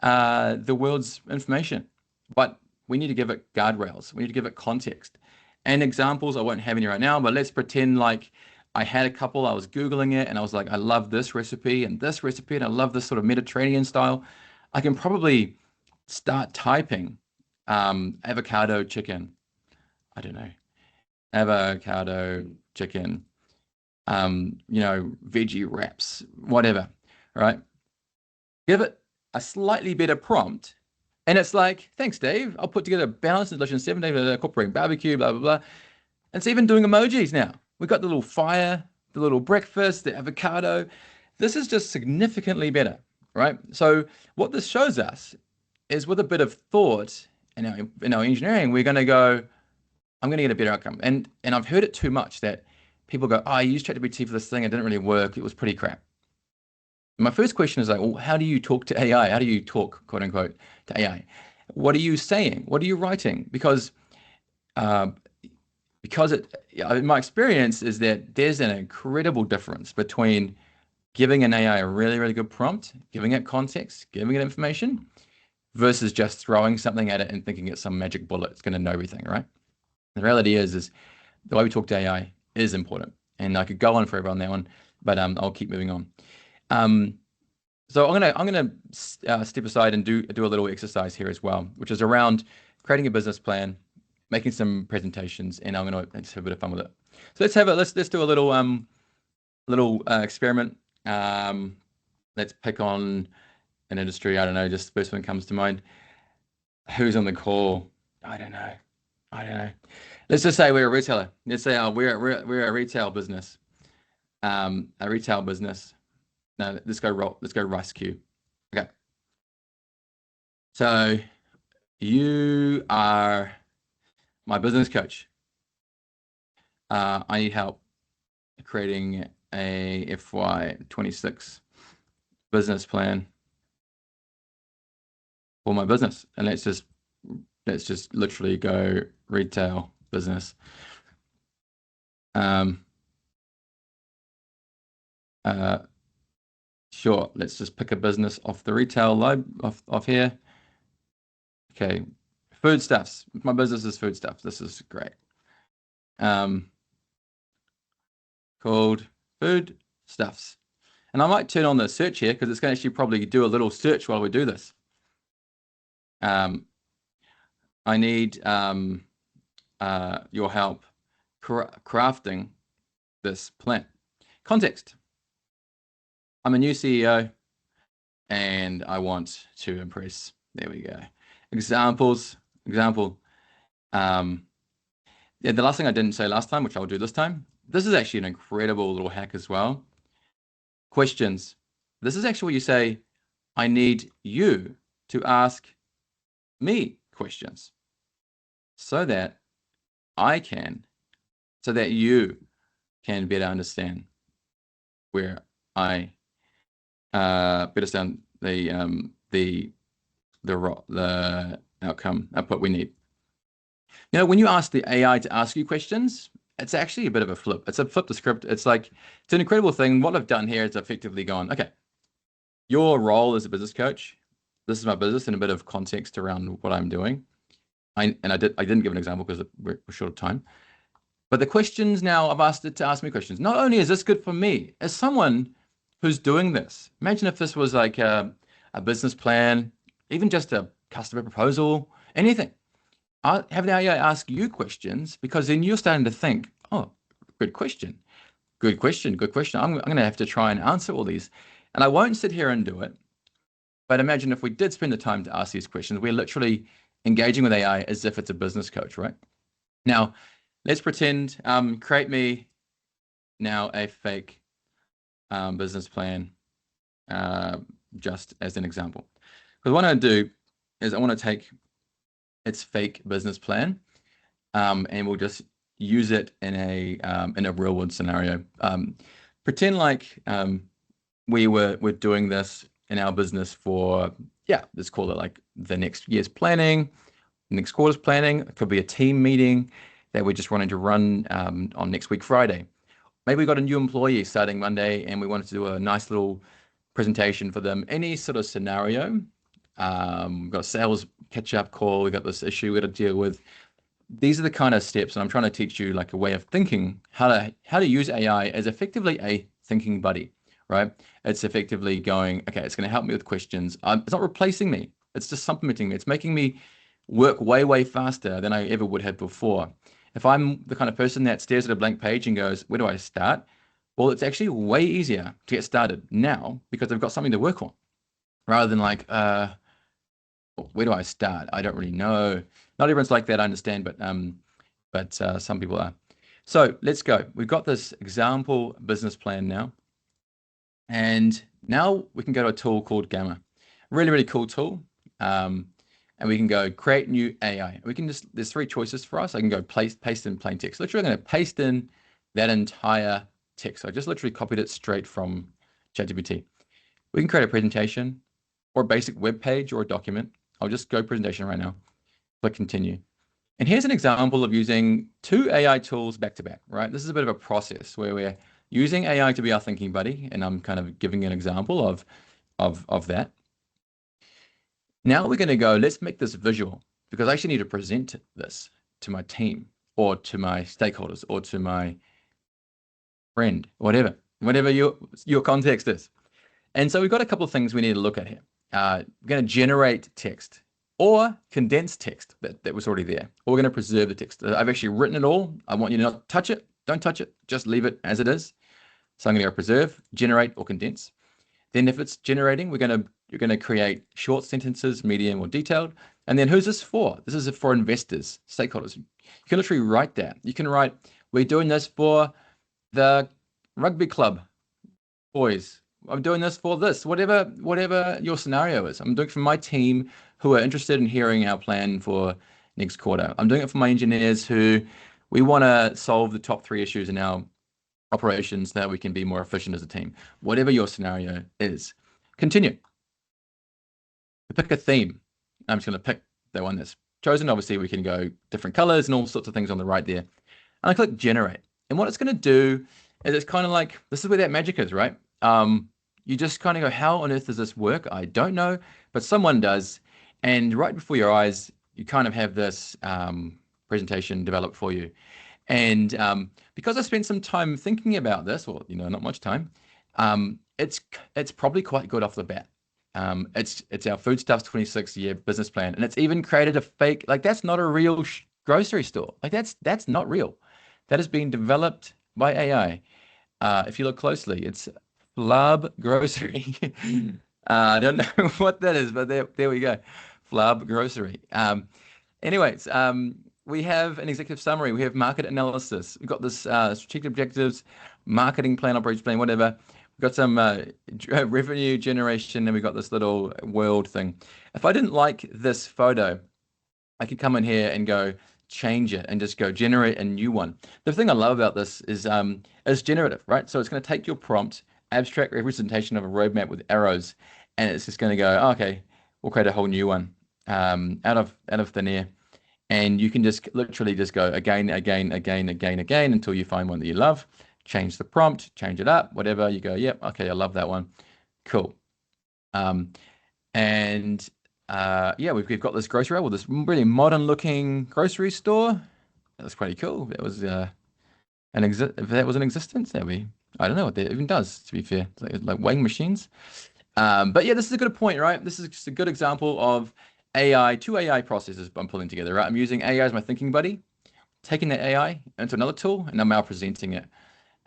the world's information, but we need to give it guardrails. We need to give it context and examples. I won't have any right now, but let's pretend like I had a couple. I was Googling it and I was like, I love this recipe and I love this sort of Mediterranean style. I can probably start typing avocado chicken, I don't know, avocado chicken, you know, veggie wraps, whatever, right? Give it a slightly better prompt. And it's like, thanks, Dave. I'll put together a balanced delicious 7-day incorporating barbecue, blah, blah, blah. And it's even doing emojis now. We've got the little fire, the little breakfast, the avocado. This is just significantly better, right? So what this shows us is with a bit of thought in our engineering, we're going to go, I'm going to get a better outcome. And I've heard it too much that people go, oh, I used ChatGPT for this thing. It didn't really work. It was pretty crap. My first question is like, well, how do you talk to AI? How do you talk, quote unquote, to AI? What are you saying? What are you writing? Because my experience is that there's an incredible difference between giving an AI a really, really good prompt, giving it context, giving it information, versus just throwing something at it and thinking it's some magic bullet. It's going to know everything, right? The reality is the way we talk to AI is important. And I could go on forever on that one, but I'll keep moving on. So I'm gonna step aside and do a little exercise here as well, which is around creating a business plan, making some presentations, and I'm gonna just have a bit of fun with it. So let's do a little experiment. Let's pick on an industry. I don't know, just the first one comes to mind. Who's on the call? I don't know. Let's just say we're a retailer. Let's say we're a retail business. A retail business. No, let's go Rice Q. Okay. So you are my business coach. I need help creating a FY26 business plan for my business. And let's just literally go retail business. Sure, let's just pick a business off the retail off here. Okay, foodstuffs. My business is foodstuffs. This is great. Called foodstuffs. And I might turn on the search here because it's going to actually probably do a little search while we do this. I need your help crafting this plan. Context. I'm a new CEO and I want to impress. There we go. Example. Yeah, the last thing I didn't say last time, which I'll do this time. This is actually an incredible little hack as well. Questions. This is actually where you say, I need you to ask me questions so that you can better understand where I better understand the output we need. You know, when you ask the AI to ask you questions, it's actually a bit of a flip. It's a flip the script. It's like, it's an incredible thing. What I've done here is effectively gone, okay, your role as a business coach, this is my business, and a bit of context around what I'm doing. I didn't give an example because we're short of time. But the questions now, I've asked it to ask me questions. Not only is this good for me, as someone who's doing this, imagine if this was like a business plan, even just a customer proposal, anything. I'll have the AI ask you questions because then you're starting to think, oh, good question. I'm going to have to try and answer all these. And I won't sit here and do it. But imagine if we did spend the time to ask these questions, we're literally engaging with AI as if it's a business coach, right? Now, let's pretend, create me now a fake business plan, just as an example. Because what I want to do is I want to take its fake business plan, and we'll just use it in a real world scenario. Pretend like we're doing this in our business for, let's call it like the next year's planning, next quarter's planning. It could be a team meeting that we're just wanting to run on next week, Friday. Maybe we got a new employee starting Monday and we wanted to do a nice little presentation for them. Any sort of scenario. We've got a sales catch-up call. We got this issue we got to deal with. These are the kind of steps, and I'm trying to teach you like a way of thinking, how to use AI as effectively a thinking buddy, right? It's effectively going, okay, it's going to help me with questions. It's not replacing me. It's just supplementing me. It's making me work way, way faster than I ever would have before. If I'm the kind of person that stares at a blank page and goes, where do I start? Well, it's actually way easier to get started now because I've got something to work on rather than like, where do I start? I don't really know. Not everyone's like that, I understand, but some people are. So let's go. We've got this example business plan now. And now we can go to a tool called Gamma. Really, really cool tool. And we can go create new AI. We can just, there's three choices for us. I can go paste in plain text. Literally, I'm going to paste in that entire text. So I just literally copied it straight from ChatGPT. We can create a presentation or a basic web page or a document. I'll just go presentation right now. Click continue. And here's an example of using two AI tools back to back, right? This is a bit of a process where we're using AI to be our thinking buddy. And I'm kind of giving an example of that. Now we're going to go, let's make this visual because I actually need to present this to my team or to my stakeholders or to my friend, whatever your context is. And so we've got a couple of things we need to look at here. We're going to generate text or condense text that was already there. Or we're going to preserve the text. I've actually written it all. I want you to not touch it. Don't touch it. Just leave it as it is. So I'm going to go preserve, generate, or condense. Then if it's generating, you're going to create short sentences, medium, or detailed. And then who's this for? This is for investors, stakeholders. You can literally write that. You can write, we're doing this for the rugby club boys. I'm doing this for this, whatever your scenario is. I'm doing it for my team who are interested in hearing our plan for next quarter. I'm doing it for my engineers who we want to solve the top 3 issues in our operations that we can be more efficient as a team. Whatever your scenario is. Continue. Pick a theme. I'm just going to pick the one that's chosen. Obviously, we can go different colors and all sorts of things on the right there. And I click generate. And what it's going to do is it's kind of like, this is where that magic is, right? You just kind of go, how on earth does this work? I don't know, but someone does. And right before your eyes, you kind of have this presentation developed for you. And because I spent some time thinking about this, well, not much time, it's probably quite good off the bat. It's our Foodstuffs 26-year business plan, and it's even created a fake, like that's not a real grocery store. Like that's not real. That has been developed by AI. If you look closely, it's Flub Grocery. I don't know what that is, but there we go. Flub Grocery. Anyways, we have an executive summary. We have market analysis. We've got this strategic objectives, marketing plan, operations plan, whatever. We've got some revenue generation, and we've got this little world thing. If I didn't like this photo, I could come in here and go change it and just go generate a new one. The thing I love about this is it's generative, right? So it's going to take your prompt, abstract representation of a roadmap with arrows, and it's just going to go, oh, okay, we'll create a whole new one out of thin air. And you can just literally just go again until you find one that you love. Change the prompt, change it up, whatever. You go, yep, okay, I love that one. Cool. Yeah, we've got this grocery with this really modern looking grocery store. That's pretty cool. That was if that was in existence, I don't know what that even does, to be fair. It's like weighing machines. But yeah, this is a good point, right? This is just a good example of two AI processes I'm pulling together, right? I'm using AI as my thinking buddy, taking that AI into another tool, and I'm now presenting it.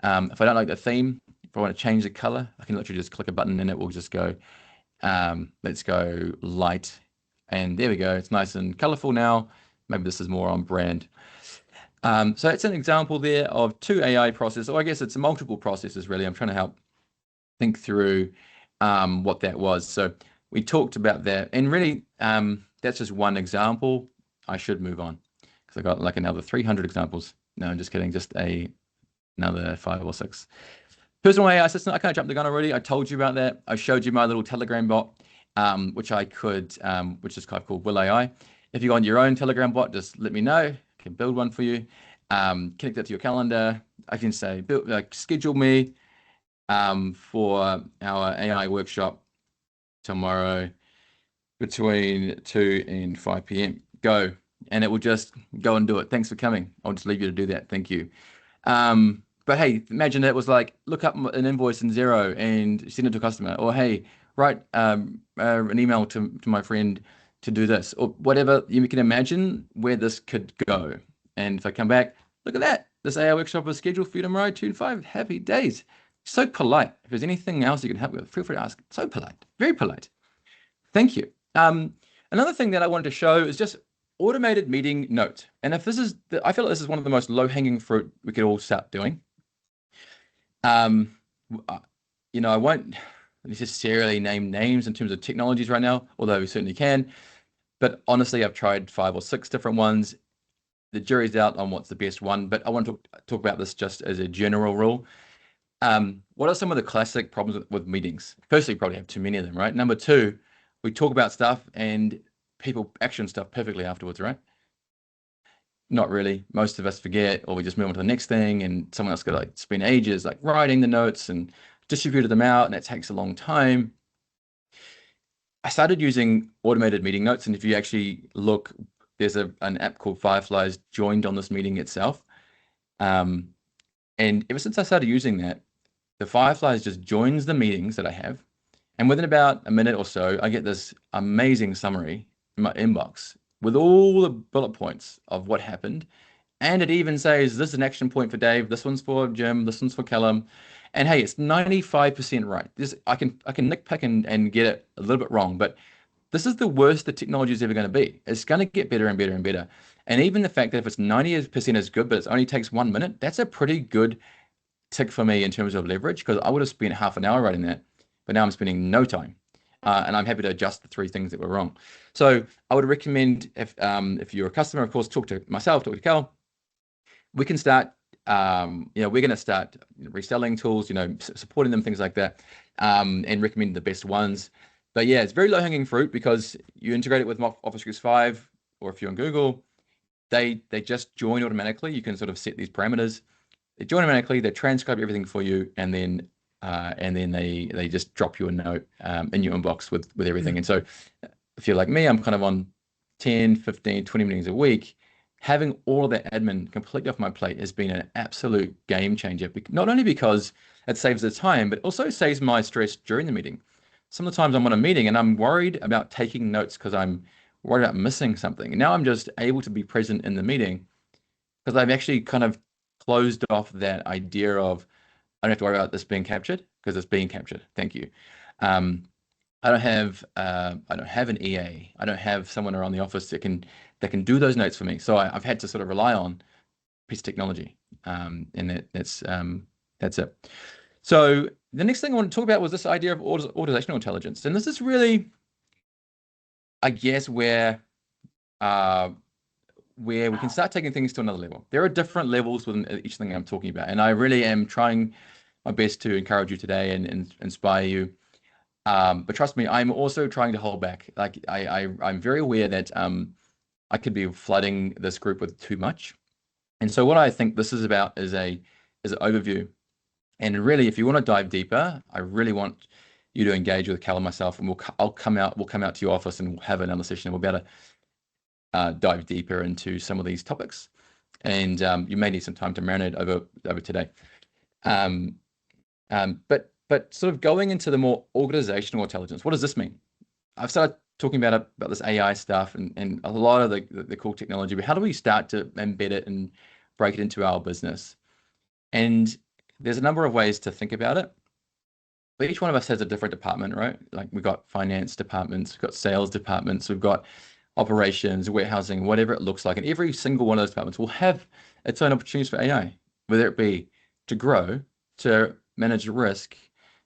If I don't like the theme, if I want to change the color, I can literally just click a button and it will just go, let's go light. And there we go. It's nice and colorful now. Maybe this is more on brand. So it's an example there of two AI processes, or I guess it's multiple processes, really. I'm trying to help think through what that was. So we talked about that. And really, that's just one example. I should move on because I got like another 300 examples. No, I'm just kidding. Just another 5 or 6. Personal AI assistant, I kind of jumped the gun already. I told you about that. I showed you my little Telegram bot, which I could, which is kind of called Will AI. If you want your own Telegram bot, just let me know. I can build one for you. Connect that to your calendar. I can say, schedule me for our AI workshop tomorrow between 2 and 5 p.m. Go. And it will just go and do it. Thanks for coming. I'll just leave you to do that. Thank you. But hey, imagine it was like, look up an invoice in Xero and send it to a customer, or hey, write an email to my friend to do this, or whatever. You can imagine where this could go. And if I come back, look at that. This AI workshop is scheduled for you tomorrow, 2 to 5. Happy days. So polite. If there's anything else you can help me with, feel free to ask. So polite, very polite. Thank you. Another thing that I wanted to show is just automated meeting note. And if this is, I feel like this is one of the most low-hanging fruit we could all start doing. You know, I won't necessarily name names in terms of technologies right now, although we certainly can. But honestly, I've tried 5 or 6 different ones. The jury's out on what's the best one, but I want to talk about this just as a general rule. What are some of the classic problems with meetings? Firstly, you probably have too many of them, right? Number 2, we talk about stuff and people action stuff perfectly afterwards, right? Not really. Most of us forget, or we just move on to the next thing, and someone else got to like spend ages like writing the notes and distributed them out, and that takes a long time. I started using automated meeting notes, and if you actually look, there's an app called Fireflies joined on this meeting itself. And ever since I started using that, the Fireflies just joins the meetings that I have. And within about a minute or so, I get this amazing summary in my inbox with all the bullet points of what happened. And it even says, this is an action point for Dave, this one's for Jim, this one's for Callum. And hey, it's 95% right. I can nitpick and get it a little bit wrong, but this is the worst the technology is ever going to be. It's going to get better and better and better. And even the fact that if it's 90% as good, but it only takes 1 minute, that's a pretty good tick for me in terms of leverage, because I would have spent half an hour writing that, but now I'm spending no time. And I'm happy to adjust the 3 things that were wrong. So I would recommend, if you're a customer, of course, talk to myself, talk to Cal. We can start, we're going to start reselling tools, supporting them, things like that, and recommend the best ones. But yeah, it's very low-hanging fruit because you integrate it with Office 365, or if you're on Google, they just join automatically. You can sort of set these parameters. They join automatically, they transcribe everything for you, and then they just drop you a note in your inbox with everything. And so if you're like me, I'm kind of on 10, 15, 20 meetings a week. Having all of that admin completely off my plate has been an absolute game changer, not only because it saves the time, but also saves my stress during the meeting. Some of the times I'm on a meeting and I'm worried about taking notes because I'm worried about missing something. And now I'm just able to be present in the meeting because I've actually kind of closed off that idea of I don't have to worry about this being captured because it's being captured. Thank you. I don't have an EA. I don't have someone around the office that can do those notes for me. So I've had to sort of rely on a piece of technology, and that's it. So the next thing I want to talk about was this idea of organizational intelligence, and this is really, I guess, where we can start taking things to another level. There are different levels within each thing I'm talking about, and I really am trying my best to encourage you today and inspire you. But trust me, I'm also trying to hold back. Like I'm very aware that I could be flooding this group with too much. And so what I think this is about is an overview. And really, if you want to dive deeper, I really want you to engage with Cal and myself, and we'll come out to your office and we'll have another session, and we'll be able to dive deeper into some of these topics. And you may need some time to marinate over today. But sort of going into the more organizational intelligence, what does this mean? I've started talking about this AI stuff and a lot of the cool technology, but how do we start to embed it and break it into our business? And there's a number of ways to think about it. But each one of us has a different department, right? Like we've got finance departments, we've got sales departments, we've got operations, warehousing, whatever it looks like. And every single one of those departments will have its own opportunities for AI, whether it be to grow, to manage risk,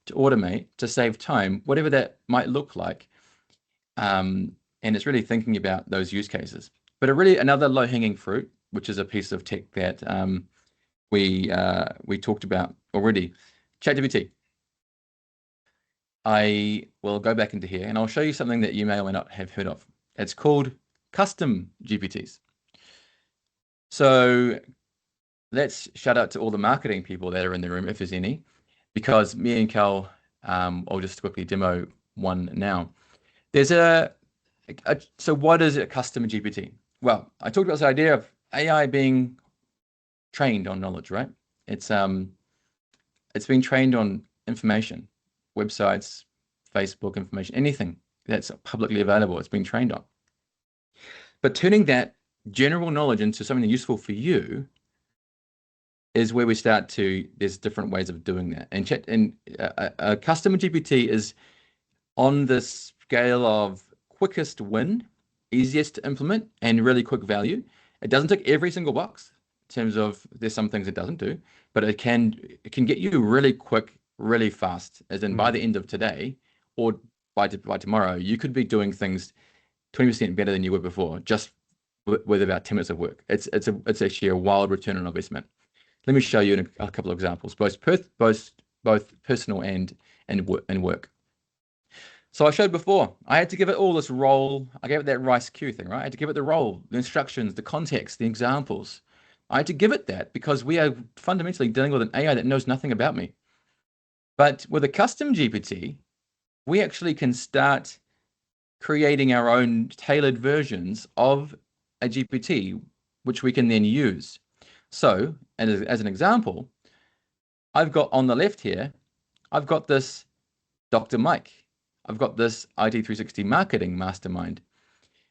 to automate, to save time, whatever that might look like. And it's really thinking about those use cases. But another low-hanging fruit, which is a piece of tech that we talked about already, ChatGPT. I will go back into here and I'll show you something that you may or may not have heard of. It's called custom GPTs. So let's shout out to all the marketing people that are in the room, if there's any, because me and Cal, I'll just quickly demo one now. There's so what is a custom GPT? Well, I talked about this idea of AI being trained on knowledge, right? It's being trained on information, websites, Facebook information, anything that's publicly available, it's being trained on. But turning that general knowledge into something useful for you is where we start to, there's different ways of doing that. And a custom GPT is on the scale of quickest win, easiest to implement, and really quick value. It doesn't tick every single box in terms of there's some things it doesn't do, but it can get you really quick, really fast, as in by the end of today or by tomorrow, you could be doing things 20% better than you were before, just with about 10 minutes of work. It's actually a wild return on investment. Let me show you a couple of examples, both personal and work. So I showed before, I had to give it all this role. I gave it that rice queue thing, right? I had to give it the role, the instructions, the context, the examples. I had to give it that because we are fundamentally dealing with an AI that knows nothing about me. But with a custom GPT, we actually can start creating our own tailored versions of a GPT, which we can then use. So, as an example, I've got on the left here, I've got this Dr. Mike. I've got this iT360 marketing mastermind.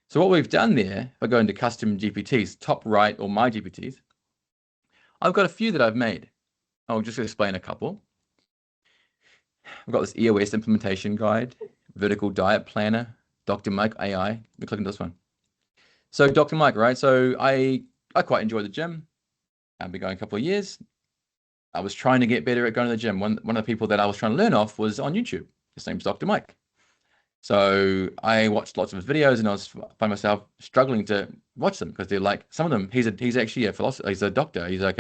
So what we've done there, if I go into custom GPTs, top right, or my GPTs, I've got a few that I've made. I'll just explain a couple. I've got this EOS implementation guide, vertical diet planner, Dr. Mike AI. Let me click on this one. So Dr. Mike, right? So I quite enjoy the gym. I've been going a couple of years. I was trying to get better at going to the gym. One of the people that I was trying to learn off was on YouTube. His name's Dr. Mike. So I watched lots of his videos, and I find myself struggling to watch them because they're like, some of them, he's actually a philosopher, he's a doctor, he's like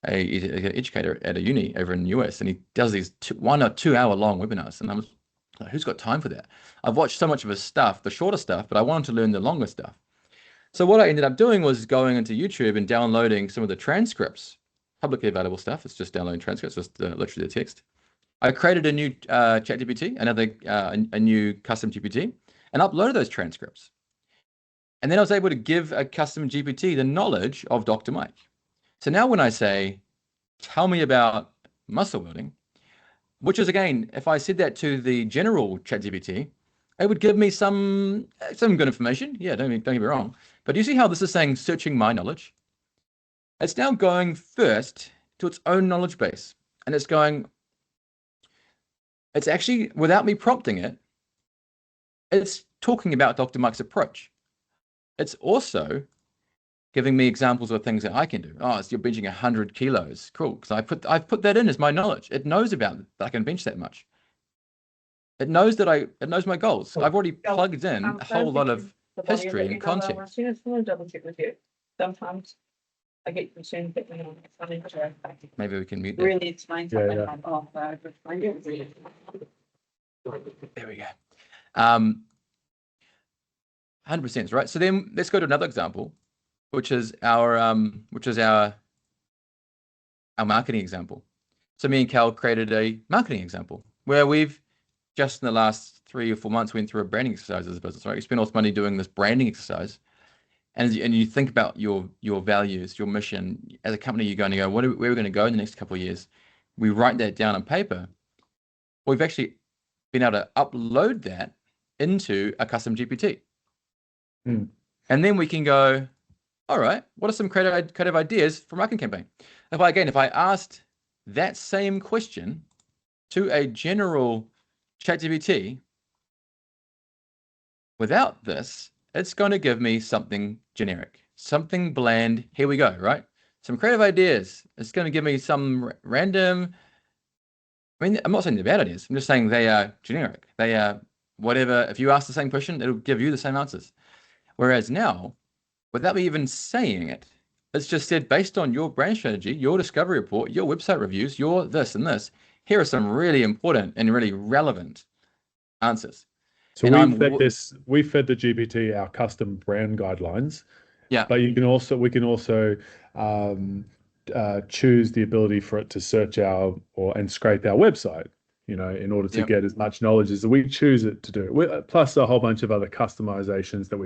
he's an educator at a uni over in the US, and he does these 1 or 2 hour long webinars, and I was like, who's got time for that? I've watched so much of his stuff, the shorter stuff, but I wanted to learn the longer stuff. So what I ended up doing was going into YouTube and downloading some of the transcripts, publicly available stuff. It's just downloading transcripts, just literally the text. I created a new ChatGPT, a new custom GPT, and uploaded those transcripts. And then I was able to give a custom GPT the knowledge of Dr. Mike. So now when I say, tell me about muscle building, which is, again, if I said that to the general ChatGPT, it would give me some good information. Yeah, don't get me wrong. But you see how this is saying searching my knowledge? It's now going first to its own knowledge base. And it's going, it's actually, without me prompting it, it's talking about Dr. Mike's approach. It's also giving me examples of things that I can do. Oh, so you're benching 100 kilos. Cool. Because I've put that in as my knowledge. It knows about it, that I can bench that much. It knows that it knows my goals. I've already plugged in a whole lot of history and context. I just want to double check with you. Sometimes I get consumed with something. Maybe we can mute that. Really explain something. Yeah. Oh, There we go. 100%, right? So then let's go to another example, which is our marketing example. So me and Cal created a marketing example where we've just in the last 3 or 4 months went through a branding exercise as a business, right? You spend all this money doing this branding exercise, and you think about your values, your mission as a company. You're going to go, where are we going to go in the next couple of years? We write that down on paper. We've actually been able to upload that into a custom GPT. And then we can go, all right, what are some creative ideas for marketing campaign? If I asked that same question to a general ChatGPT, without this, it's going to give me something generic, something bland. Here we go, right? Some creative ideas. It's going to give me some random. I mean, I'm not saying they're bad ideas. I'm just saying they are generic. They are whatever. If you ask the same question, it'll give you the same answers. Whereas now, without me even saying it, it's just said, based on your brand strategy, your discovery report, your website reviews, your this and this, here are some really important and really relevant answers. So we fed the GPT our custom brand guidelines. Yeah. But we can also choose the ability for it to search and scrape our website, in order to get as much knowledge as we choose it to do. Plus a whole bunch of other customizations that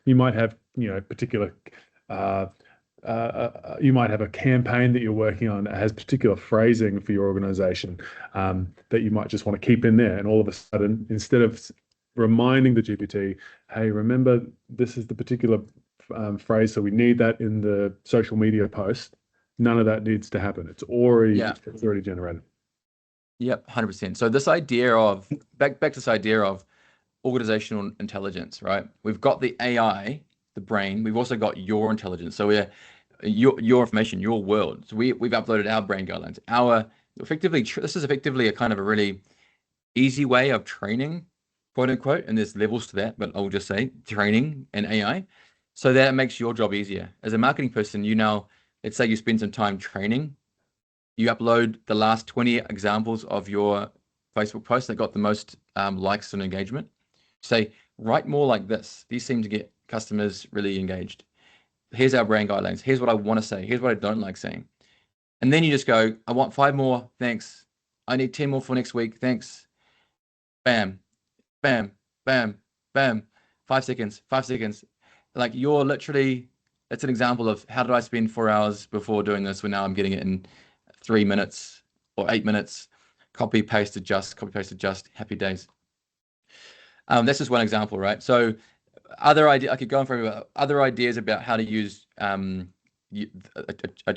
you might have, particular. You might have a campaign that you're working on that has particular phrasing for your organization that you might just want to keep in there. And all of a sudden, instead of reminding the GPT, hey, remember, this is the particular phrase. So we need that in the social media post. None of that needs to happen. It's already generated. Yep, 100%. So this idea of back to this idea of organizational intelligence, right? We've got the AI, the brain. We've also got your intelligence. So we're your information, your world. So we've uploaded our brain guidelines. This is effectively a kind of a really easy way of training, quote unquote, and there's levels to that, but I'll just say training and AI. So that makes your job easier. As a marketing person, let's say you spend some time training, you upload the last 20 examples of your Facebook post that got the most likes and engagement. Say, write more like this. These seem to get customers really engaged. Here's our brand guidelines. Here's what I want to say. Here's what I don't like saying. And then you just go, I want 5 more. Thanks. I need 10 more for next week. Thanks. Bam, bam, bam, bam. 5 seconds, 5 seconds. Like you're literally, that's an example of how did I spend 4 hours before doing this when now I'm getting it in 3 minutes or 8 minutes. Copy, paste, adjust, happy days. That's just one example, right? So I could go on for other ideas about how to use a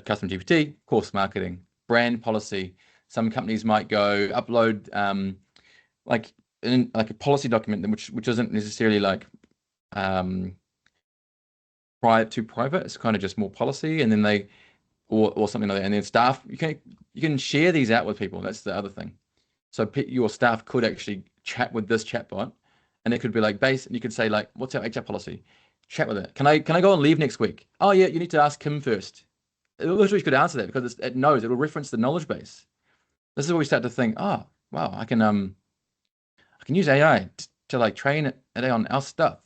custom GPT, course marketing, brand policy. Some companies might go upload like a policy document which isn't necessarily like private. It's kind of just more policy, and then or something like that. And then staff, you can share these out with people. That's the other thing. So your staff could actually chat with this chatbot, and it could be like and you could say like, what's our HR policy? Chat with it. Can I go on leave next week? Oh yeah, you need to ask Kim first. It literally could answer that because it knows, it will reference the knowledge base. This is where we start to think, oh wow, I can use AI to like train it on our stuff.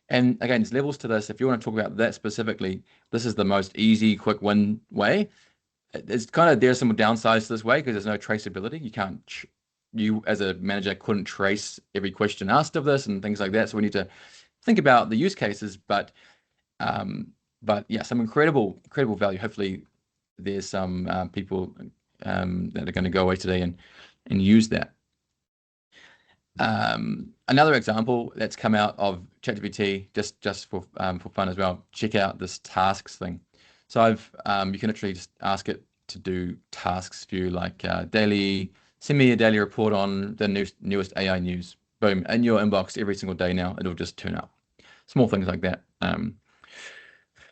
And again, there's levels to this. If you want to talk about that specifically, this is the most easy, quick win way. There's some downsides to this way because there's no traceability. You as a manager couldn't trace every question asked of this and things like that. So we need to think about the use cases, but yeah, some incredible value. Hopefully there's some people that are going to go away today and use that. Another example that's come out of ChatGPT, just for fun as well. Check out this tasks thing. So you can literally just ask it to do tasks for you, like send me a daily report on the newest AI news. Boom, in your inbox every single day now. It'll just turn up. Small things like that.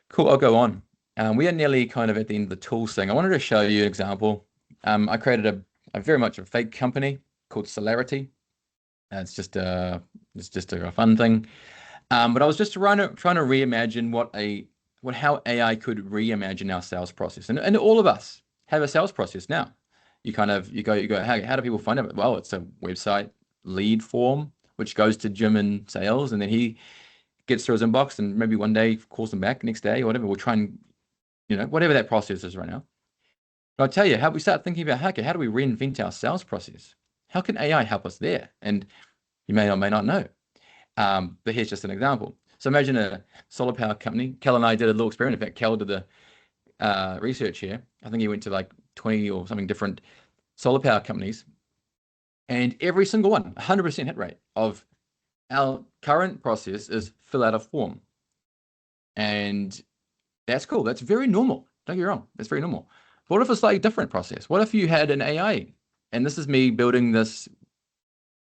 Cool, I'll go on. We are nearly kind of at the end of the tools thing. I wanted to show you an example. I created a very much a fake company called Celerity. It's just a fun thing. But I was just trying to reimagine how AI could reimagine our sales process. And all of us have a sales process now. You go, how do people find it? Well, it's a website lead form, which goes to Jim in sales, and then he gets through his inbox and maybe one day calls them back next day or whatever. We'll try and, whatever that process is right now. But I'll tell you, how we start thinking about, how do we reinvent our sales process? How can AI help us there? And you may or may not know. But here's just an example. So imagine a solar power company. Kel and I did a little experiment. In fact, Kel did the research here. I think he went to like 20 or something different solar power companies. And every single one, 100% hit rate of our current process is fill out a form. And that's cool. That's very normal. Don't get me wrong. That's very normal. But what if it's like a different process? What if you had an AI? And this is me building this.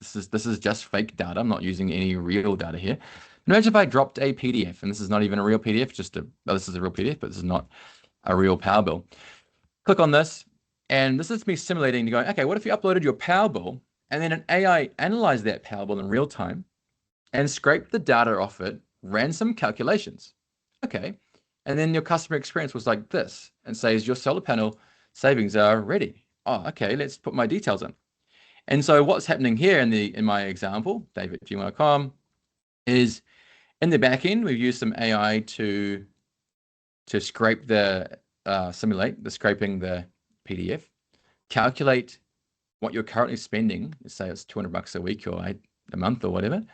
This is just fake data. I'm not using any real data here. Imagine if I dropped a PDF, and this is not even a real PDF, this is a real PDF, but this is not a real power bill. Click on this, and this is me simulating to go, okay, what if you uploaded your power bill, and then an AI analyzed that power bill in real time, and scraped the data off it, ran some calculations. Okay, and then your customer experience was like this, and says your solar panel savings are ready. Oh, okay, let's put my details in. And so what's happening here in my example, david@gmail.com, is in the back end, we've used some AI to scrape simulate the scraping the PDF, calculate what you're currently spending. Let's say it's $200 a week or a month or whatever.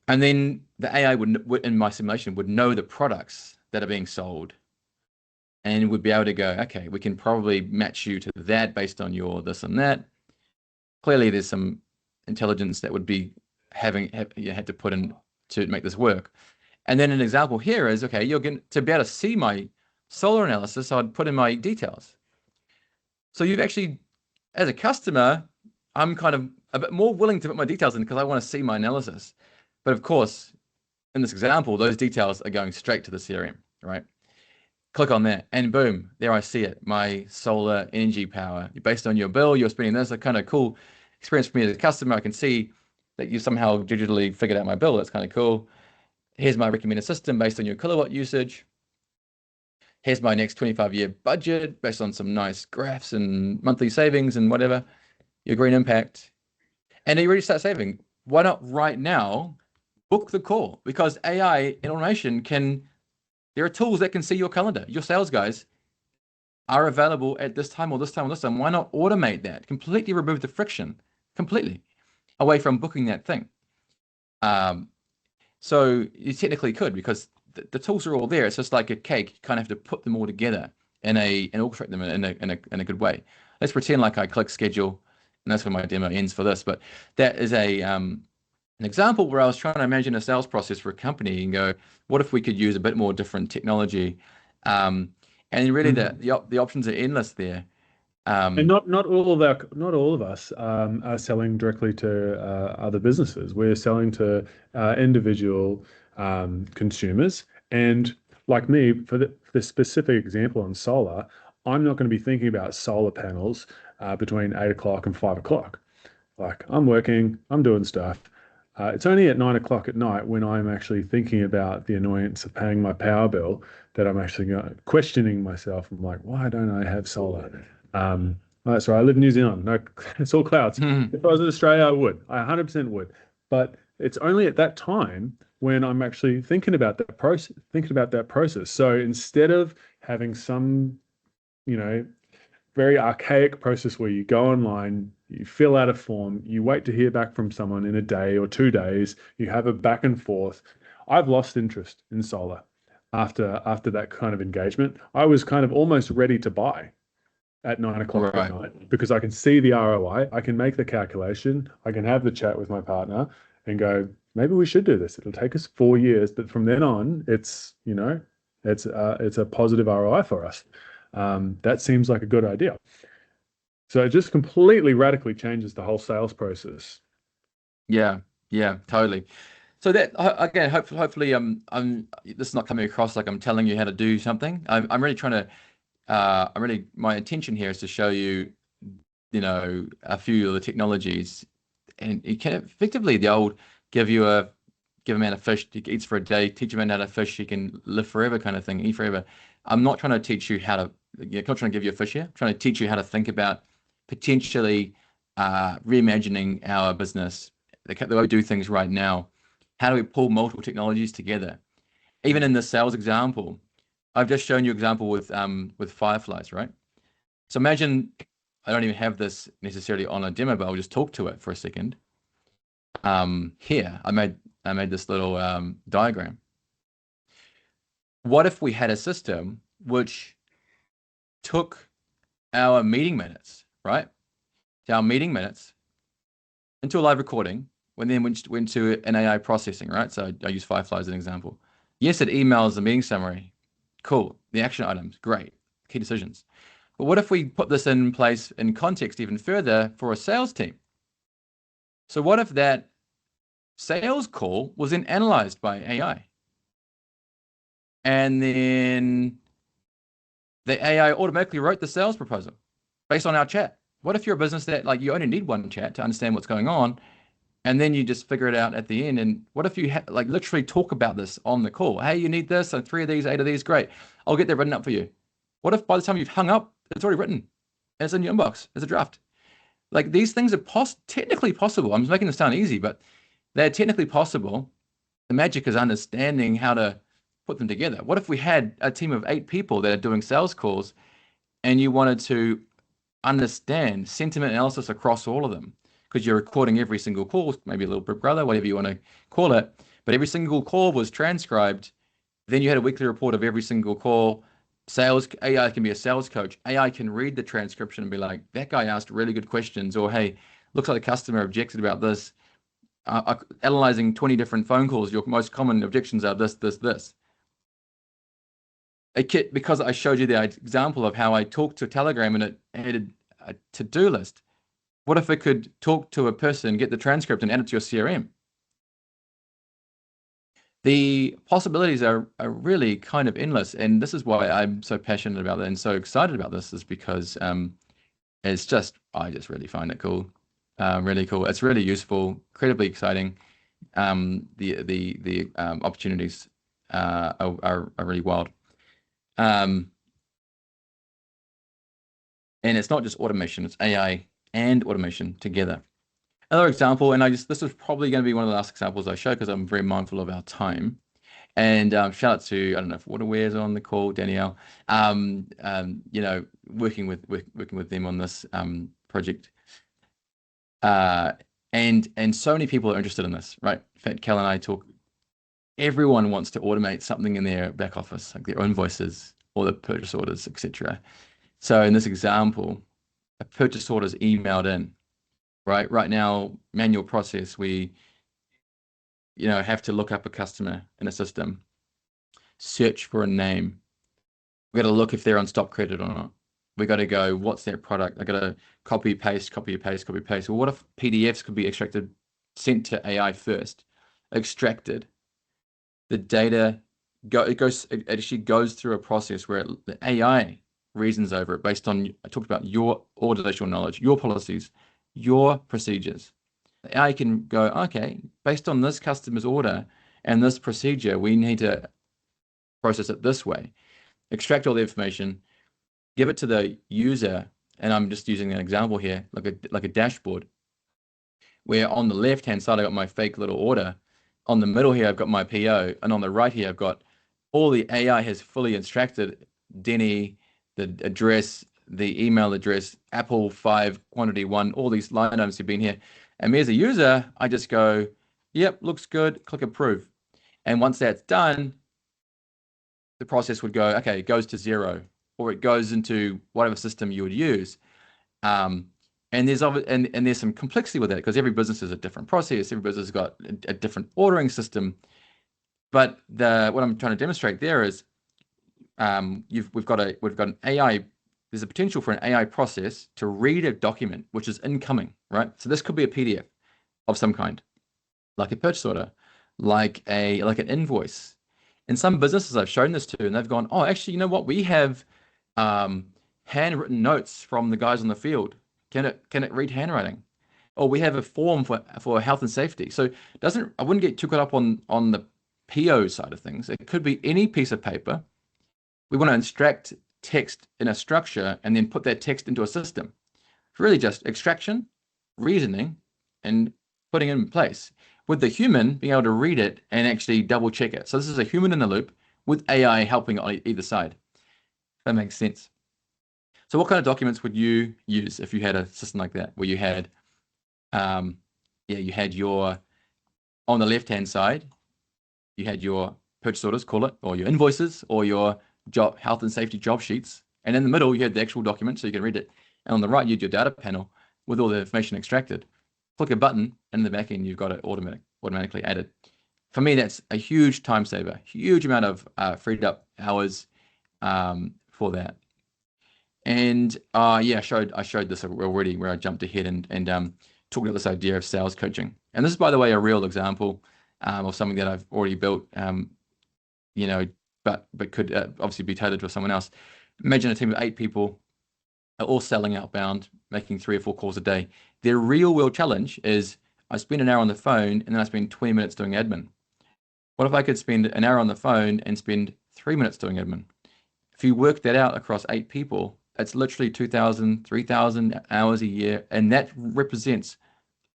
And then the AI would, in my simulation, would know the products that are being sold and would be able to go, okay, we can probably match you to that based on your this and that. Clearly, there's some intelligence that would be had to put in to make this work. And then an example here is, okay, you're going to be able to see my solar analysis. I'd put in my details. So you've actually, as a customer, I'm kind of a bit more willing to put my details in because I want to see my analysis. But of course, in this example, those details are going straight to the CRM, right? Click on that and boom, there I see it. My solar energy power. Based on your bill, you're spending this. A kind of cool experience for me as a customer. I can see that you somehow digitally figured out my bill. That's kind of cool. Here's my recommended system based on your kilowatt usage. Here's my next 25-year budget based on some nice graphs and monthly savings and whatever, your green impact. And you already start saving. Why not right now book the call? Because AI and automation there are tools that can see your calendar. Your sales guys are available at this time or this time or this time. Why not automate that? Completely remove the friction completely away from booking that thing. So you technically could, because the tools are all there. It's just like a cake. You kind of have to put them all together and orchestrate them in a good way. Let's pretend like I click schedule, and that's where my demo ends for this. But that is an example where I was trying to imagine a sales process for a company and go, what if we could use a bit more different technology? And really, the options are endless there. And not all of us are selling directly to other businesses. We're selling to individual consumers. And like me, for the specific example on solar, I'm not going to be thinking about solar panels between 8 o'clock and 5 o'clock. Like, I'm working, I'm doing stuff. It's only at 9 o'clock at night when I'm actually thinking about the annoyance of paying my power bill that I'm actually questioning myself. I'm like, why don't I have solar? That's right. I live in New Zealand. No, it's all clouds. If I was in Australia, I would. I 100% would. But it's only at that time when I'm actually thinking about that process. So instead of having some, very archaic process where you go online, you fill out a form, you wait to hear back from someone in a day or 2 days, you have a back and forth. I've lost interest in solar after that kind of engagement. I was kind of almost ready to buy at 9 o'clock at night because I can see the ROI, I can make the calculation, I can have the chat with my partner and go, maybe we should do this. It'll take us 4 years, but from then on, it's a positive ROI for us. That seems like a good idea. So it just completely radically changes the whole sales process. Yeah, totally. So that again, hopefully, this is not coming across like I'm telling you how to do something. I'm really trying to. My intention here is to show you, a few of the technologies, and you can effectively give a man a fish, he eats for a day, teach a man how to fish, he can live forever kind of thing, eat forever. I'm not trying to teach you how to, I'm not trying to give you a fish here. I'm trying to teach you how to think about potentially reimagining our business, the way we do things right now. How do we pull multiple technologies together? Even in the sales example, I've just shown you an example with Fireflies, right? So imagine, I don't even have this necessarily on a demo, but I'll just talk to it for a second. Here, I made this little diagram. What if we had a system which took our meeting minutes, right? Our meeting minutes into a live recording, and then went to an AI processing, right? So I use Firefly as an example. Yes, it emails the meeting summary. Cool. The action items, great. Key decisions. But what if we put this in place in context even further for a sales team? So what if that sales call was then analyzed by AI? And then the AI automatically wrote the sales proposal based on our chat. What if you're a business that you only need one chat to understand what's going on, and then you just figure it out at the end? And what if you literally talk about this on the call? Hey, you need this, and 3 of these, 8 of these, great. I'll get that written up for you. What if by the time you've hung up, it's already written, and it's in your inbox as a draft? These things are technically possible. I'm just making this sound easy, but they're technically possible. The magic is understanding how to put them together. What if we had a team of 8 people that are doing sales calls, and you wanted to understand sentiment analysis across all of them, because you're recording every single call, maybe a little bit brother, whatever you want to call it, but every single call was transcribed. Then you had a weekly report of every single call. Sales AI can be a sales coach. AI can read the transcription and be like, that guy asked really good questions, or hey, looks like the customer objected about this. analyzing 20 different phone calls, your most common objections are this, this, this. Because I showed you the example of how I talked to Telegram and it had a to-do list. What if it could talk to a person, get the transcript and add it to your CRM? The possibilities are really kind of endless. And this is why I'm so passionate about it and so excited about this, is because it's just, I just really find it cool. Really cool. It's really useful, incredibly exciting. The opportunities are really wild. And it's not just automation, it's AI and automation together. Another example, and this is probably going to be one of the last examples I show because I'm very mindful of our time. And shout out to, I don't know if Waterware's on the call, Danielle, you know, working with them on this project. And so many people are interested in this, right? In fact, Cal and I talk, everyone wants to automate something in their back office, like their invoices or the purchase orders, etc. So in this example, a purchase order is emailed in, right? Right now, manual process, we, you know, have to look up a customer in a system, search for a name. We got to look if they're on stop credit or not. We got to go, what's their product? I got to copy, paste, copy, paste, copy, paste. Well, what if PDFs could be extracted, sent to AI first, extracted? The data it actually goes through a process where the AI reasons over it based on, I talked about your organizational knowledge, your policies, your procedures. The AI can go, okay, based on this customer's order and this procedure, we need to process it this way, extract all the information, give it to the user. And I'm just using an example here, like a dashboard, where on the left-hand side, I got my fake little order. On the middle here, I've got my PO. And on the right here, I've got all the AI has fully extracted Denny, the address, the email address, Apple 5, quantity 1, all these line items have been here. And me as a user, I just go, yep, looks good, click approve. And once that's done, the process would go, okay, it goes to 0, or it goes into whatever system you would use. And there's some complexity with that because every business has a different process. Every business has got a different ordering system. But what I'm trying to demonstrate there is we've got an AI. There's a potential for an AI process to read a document which is incoming, right? So this could be a PDF of some kind, like a purchase order, like an invoice. And some businesses I've shown this to, and they've gone, oh, actually, you know what? We have handwritten notes from the guys on the field. Can it read handwriting? Or we have a form for health and safety. So I wouldn't get too caught up on the PO side of things. It could be any piece of paper. We want to extract text in a structure and then put that text into a system. It's really just extraction, reasoning, and putting it in place, with the human being able to read it and actually double check it. So this is a human in the loop with AI helping on either side. If that makes sense. So what kind of documents would you use if you had a system like that, where you had, you had on the left-hand side, you had your purchase orders, call it, or your invoices, or your job, health and safety job sheets. And in the middle, you had the actual document so you can read it. And on the right, you had your data panel with all the information extracted. Click a button, and in the back end, you've got it automatically added. For me, that's a huge time saver, huge amount of freed up hours for that. And I showed this already, where I jumped ahead and talked about this idea of sales coaching. And this is, by the way, a real example of something that I've already built, you know, but could obviously be tailored to someone else. Imagine a team of 8 people, all selling outbound, making 3 or 4 calls a day. Their real world challenge is, I spend an hour on the phone and then I spend 20 minutes doing admin. What if I could spend an hour on the phone and spend 3 minutes doing admin? If you work that out across 8 people, it's literally 2,000, 3,000 hours a year. And that represents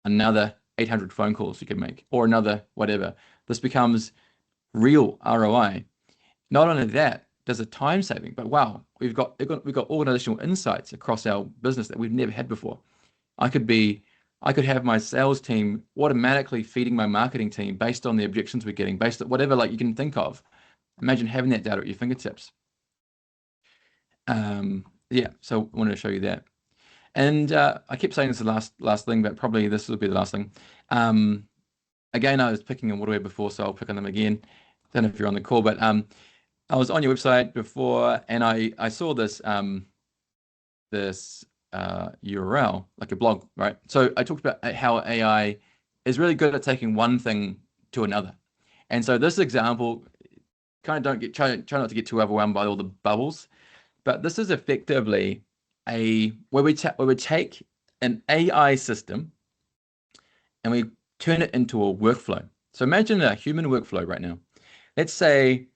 another 800 phone calls you can make, or another whatever. This becomes real ROI. Not only that, there's a time saving, but wow, we've got organizational insights across our business that we've never had before. I could have my sales team automatically feeding my marketing team based on the objections we're getting, based on whatever like you can think of. Imagine having that data at your fingertips. So I wanted to show you that. And I keep saying this is the last thing, but probably this will be the last thing. again, I was picking on Waterware before, so I'll pick on them again. Don't know if you're on the call, but I was on your website before, and I saw this URL, like a blog, right? So I talked about how AI is really good at taking one thing to another. And so this example, kind of try not to get too overwhelmed by all the bubbles, but this is effectively where we take an AI system and we turn it into a workflow. So imagine a human workflow right now. Let's say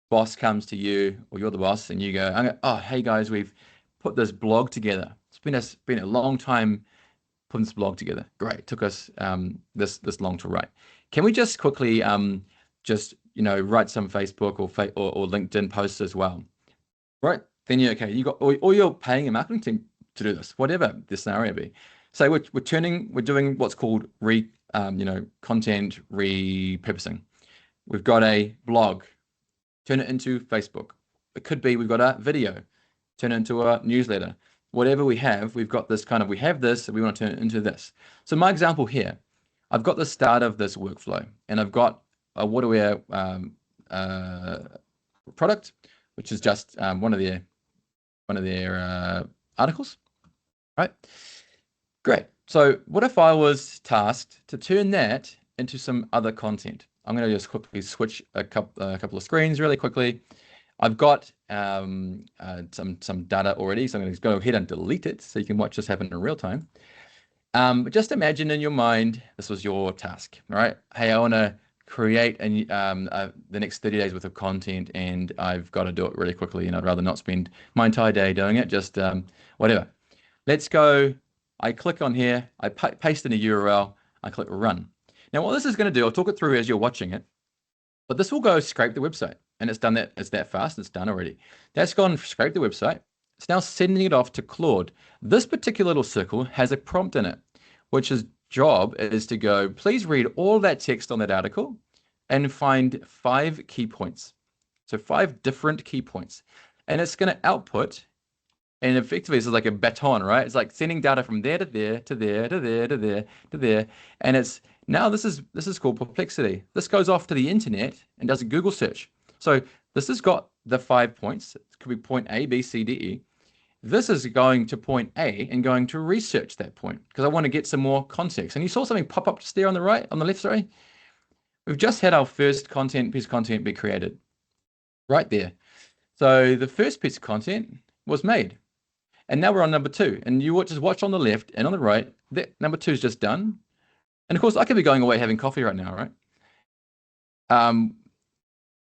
boss comes to you, or you're the boss, and you go, oh, hey guys, we've put this blog together. It's been a long time putting this blog together. Great, took us this long to write. Can we just quickly just write some Facebook or LinkedIn posts as well? Right, then you're okay. You got, or you're paying a marketing team to do this, whatever the scenario be. So we're doing what's called content repurposing. We've got a blog, turn it into Facebook. It could be we've got a video, turn it into a newsletter. Whatever we have, we've got this we have this, we want to turn it into this. So my example here, I've got the start of this workflow, and I've got a Waterware product, which is just one of their articles, right? Great. So what if I was tasked to turn that into some other content? I'm going to just quickly switch a couple of screens really quickly. I've got some data already, so I'm going to just go ahead and delete it so you can watch this happen in real time. But just imagine in your mind, this was your task, all right? Hey, I want to create the next 30 days worth of content, and I've got to do it really quickly, and I'd rather not spend my entire day doing it, just whatever. Let's go. I click on here, I paste in a URL, I click run. Now, what this is going to do, I'll talk it through as you're watching it, but this will go scrape the website, and it's done that. It's that fast. It's done already. That's gone scrape the website. It's now sending it off to Claude. This particular little circle has a prompt in it, which is job is to go, please read all that text on that article and find 5 key points. So 5 different key points, and it's going to output. And effectively, it's like a baton, right? It's like sending data from there to there, to there, to there, to there, to there. And it's now this is called perplexity. This goes off to the internet and does a Google search. So this has got the 5 points. It could be point A, B, C, D, E. This is going to point A and going to research that point because I want to get some more context. And you saw something pop up just there on the left, sorry. We've just had our first piece of content be created right there. So the first piece of content was made. And now we're on number 2, and you just watch on the left and on the right, that number 2 is just done. And of course, I could be going away having coffee right now, right?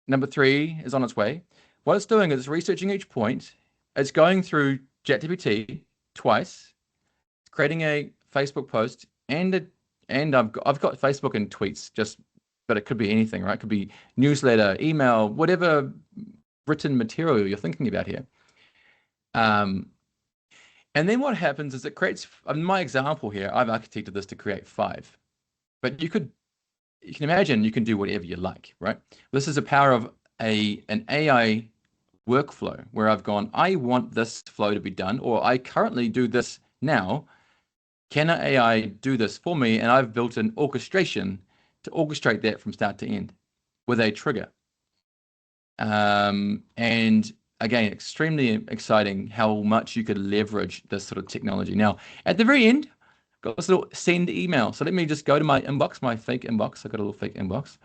Number 3 is on its way. What it's doing is researching each point. It's going through ChatGPT twice, creating a Facebook post, and I've got Facebook and tweets, but it could be anything, right? It could be newsletter, email, whatever written material you're thinking about here. And then what happens is it creates, in my example here, I've architected this to create 5. But you can imagine you can do whatever you like, right? This is the power of an AI workflow where I've gone, I want this flow to be done, or I currently do this now. Can an AI do this for me? And I've built an orchestration to orchestrate that from start to end with a trigger. And again, extremely exciting how much you could leverage this sort of technology. Now, at the very end, got this little send email. So let me just go to my inbox, my fake inbox. I've got a little fake inbox.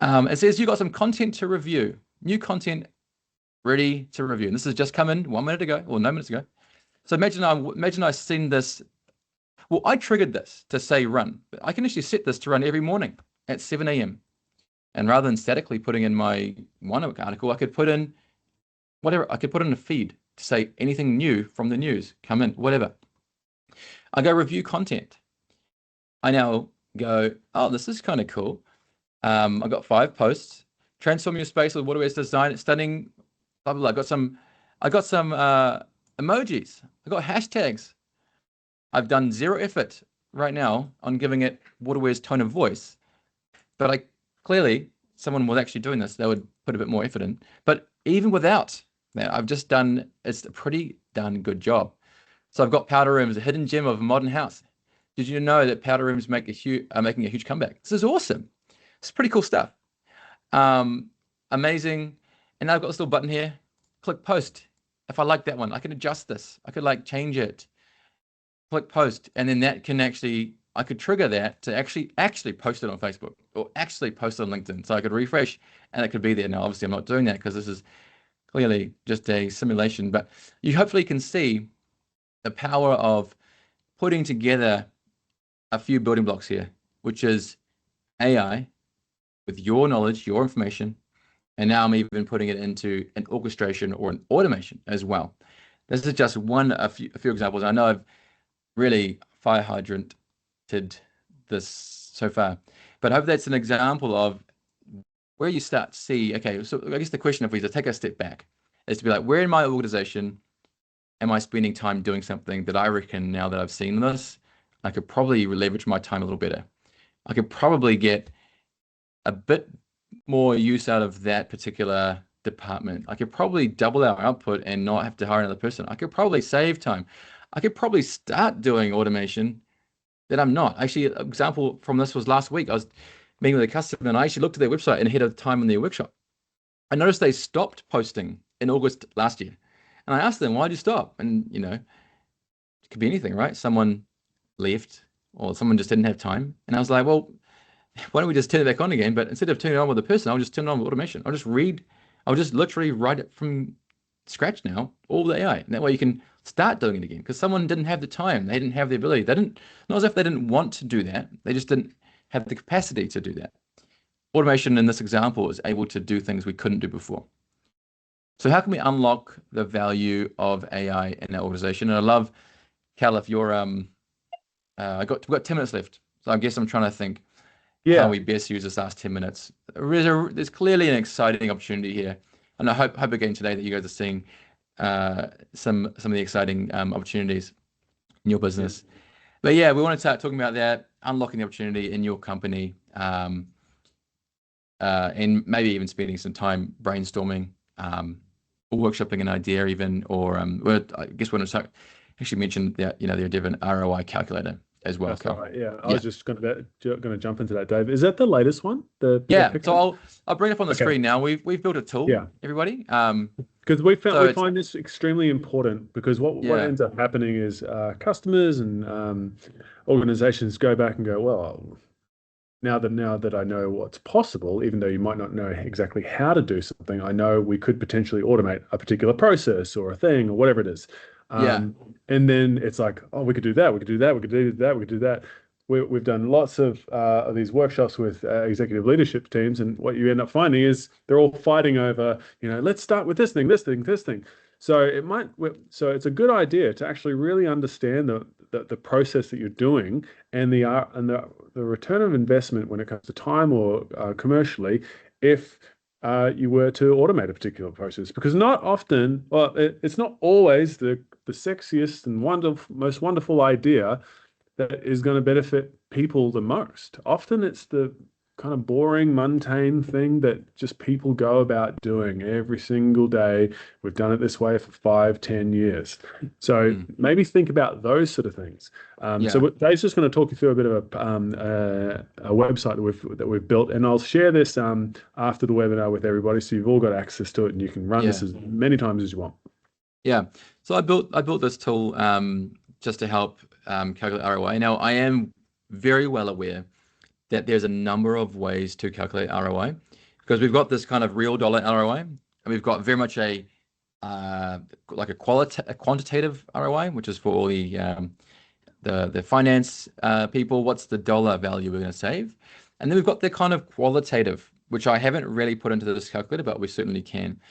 It says you got some content to review, new content ready to review. And this has just come in 1 minute ago, or no minutes ago. So imagine I send this. Well, I triggered this to say run, but I can actually set this to run every morning at 7 a.m. And rather than statically putting in my one article, I could put in whatever. I could put in a feed to say anything new from the news, come in, whatever. I go review content. I now go, oh, this is kind of cool. I've got 5 posts. Transform your space with Waterware's design. It's stunning. Blah, blah, blah. I got some emojis. I got hashtags. I've done 0 effort right now on giving it Waterware's tone of voice. But clearly, someone was actually doing this. They would put a bit more effort in. But even without that, I've just done, it's a pretty darn good job. So I've got powder rooms, a hidden gem of a modern house. did you know that powder rooms are making a huge comeback? This is awesome. It's pretty cool stuff. Amazing. And now I've got this little button here. Click post. If I like that one, I can adjust this. I could like change it. Click post, and then that can I could trigger that to actually post it on Facebook or actually post it on LinkedIn. So I could refresh and it could be there. Now, obviously I'm not doing that because this is clearly just a simulation, but you hopefully can see the power of putting together a few building blocks here, which is AI with your knowledge, your information, and now I'm even putting it into an orchestration or an automation as well. This is just a few examples. I know I've really fire hydranted this so far, but I hope that's an example of where you start to see, okay, so I guess the question, if we take a step back, is to be like, where in my organization am I spending time doing something that I reckon, now that I've seen this, I could probably leverage my time a little better. I could probably get a bit more use out of that particular department. I could probably double our output and not have to hire another person. I could probably save time. I could probably start doing automation that I'm not. Actually, an example from this was last week. I was meeting with a customer and I actually looked at their website and ahead of time in their workshop. I noticed they stopped posting in August last year. And I asked them, why did you stop? And, it could be anything, right? Someone left or someone just didn't have time. And I was like, well, why don't we just turn it back on again? But instead of turning it on with a person, I'll just turn it on with automation. I'll just literally write it from scratch now, all the AI. And that way you can start doing it again, because someone didn't have the time. They didn't have the ability. Not as if they didn't want to do that. They just didn't have the capacity to do that. Automation in this example is able to do things we couldn't do before. So how can we unlock the value of AI in our organization? And I love, Cal, if you're, we've got 10 minutes left. So I guess I'm trying to think how we best use this last 10 minutes. There's clearly an exciting opportunity here. And I hope again today that you guys are seeing some of the exciting opportunities in your business. But yeah, we want to start talking about that, unlocking the opportunity in your company, and maybe even spending some time brainstorming, or workshopping an idea even, or I guess we're going to actually mention that, the different ROI calculator as well. That's right. Yeah, I was just going to jump into that, Dave. Is that the latest one? So I'll bring it up on the screen now. We've built a tool. Everybody. Because we find this extremely important, because what ends up happening is customers and organizations go back and go, well, now that I know what's possible, even though you might not know exactly how to do something, I know we could potentially automate a particular process or a thing or whatever it is. And then it's like, oh, we could do that, we could do that, we could do that, we could do that. We've done lots of these workshops with executive leadership teams, and what you end up finding is they're all fighting over, let's start with this thing, this thing, this thing. So it's a good idea to actually really understand the process that you're doing and the return of investment when it comes to time or commercially, if you were to automate a particular process. Because not often, it's not always the sexiest and most wonderful idea that is going to benefit people the most. Often it's the kind of boring, mundane thing that just people go about doing every single day. We've done it this way for 5-10 years. So maybe think about those sort of things. So Dave's just going to talk you through a bit of a website that we've built, and I'll share this after the webinar with everybody, so you've all got access to it and you can run this as many times as you want. Yeah. So I built this tool just to help calculate ROI. Now, I am very well aware that there's a number of ways to calculate ROI, because we've got this kind of real dollar ROI, and we've got very much a quantitative ROI, which is for all the finance people. What's the dollar value we're going to save? And then we've got the kind of qualitative, which I haven't really put into this calculator, but we certainly can.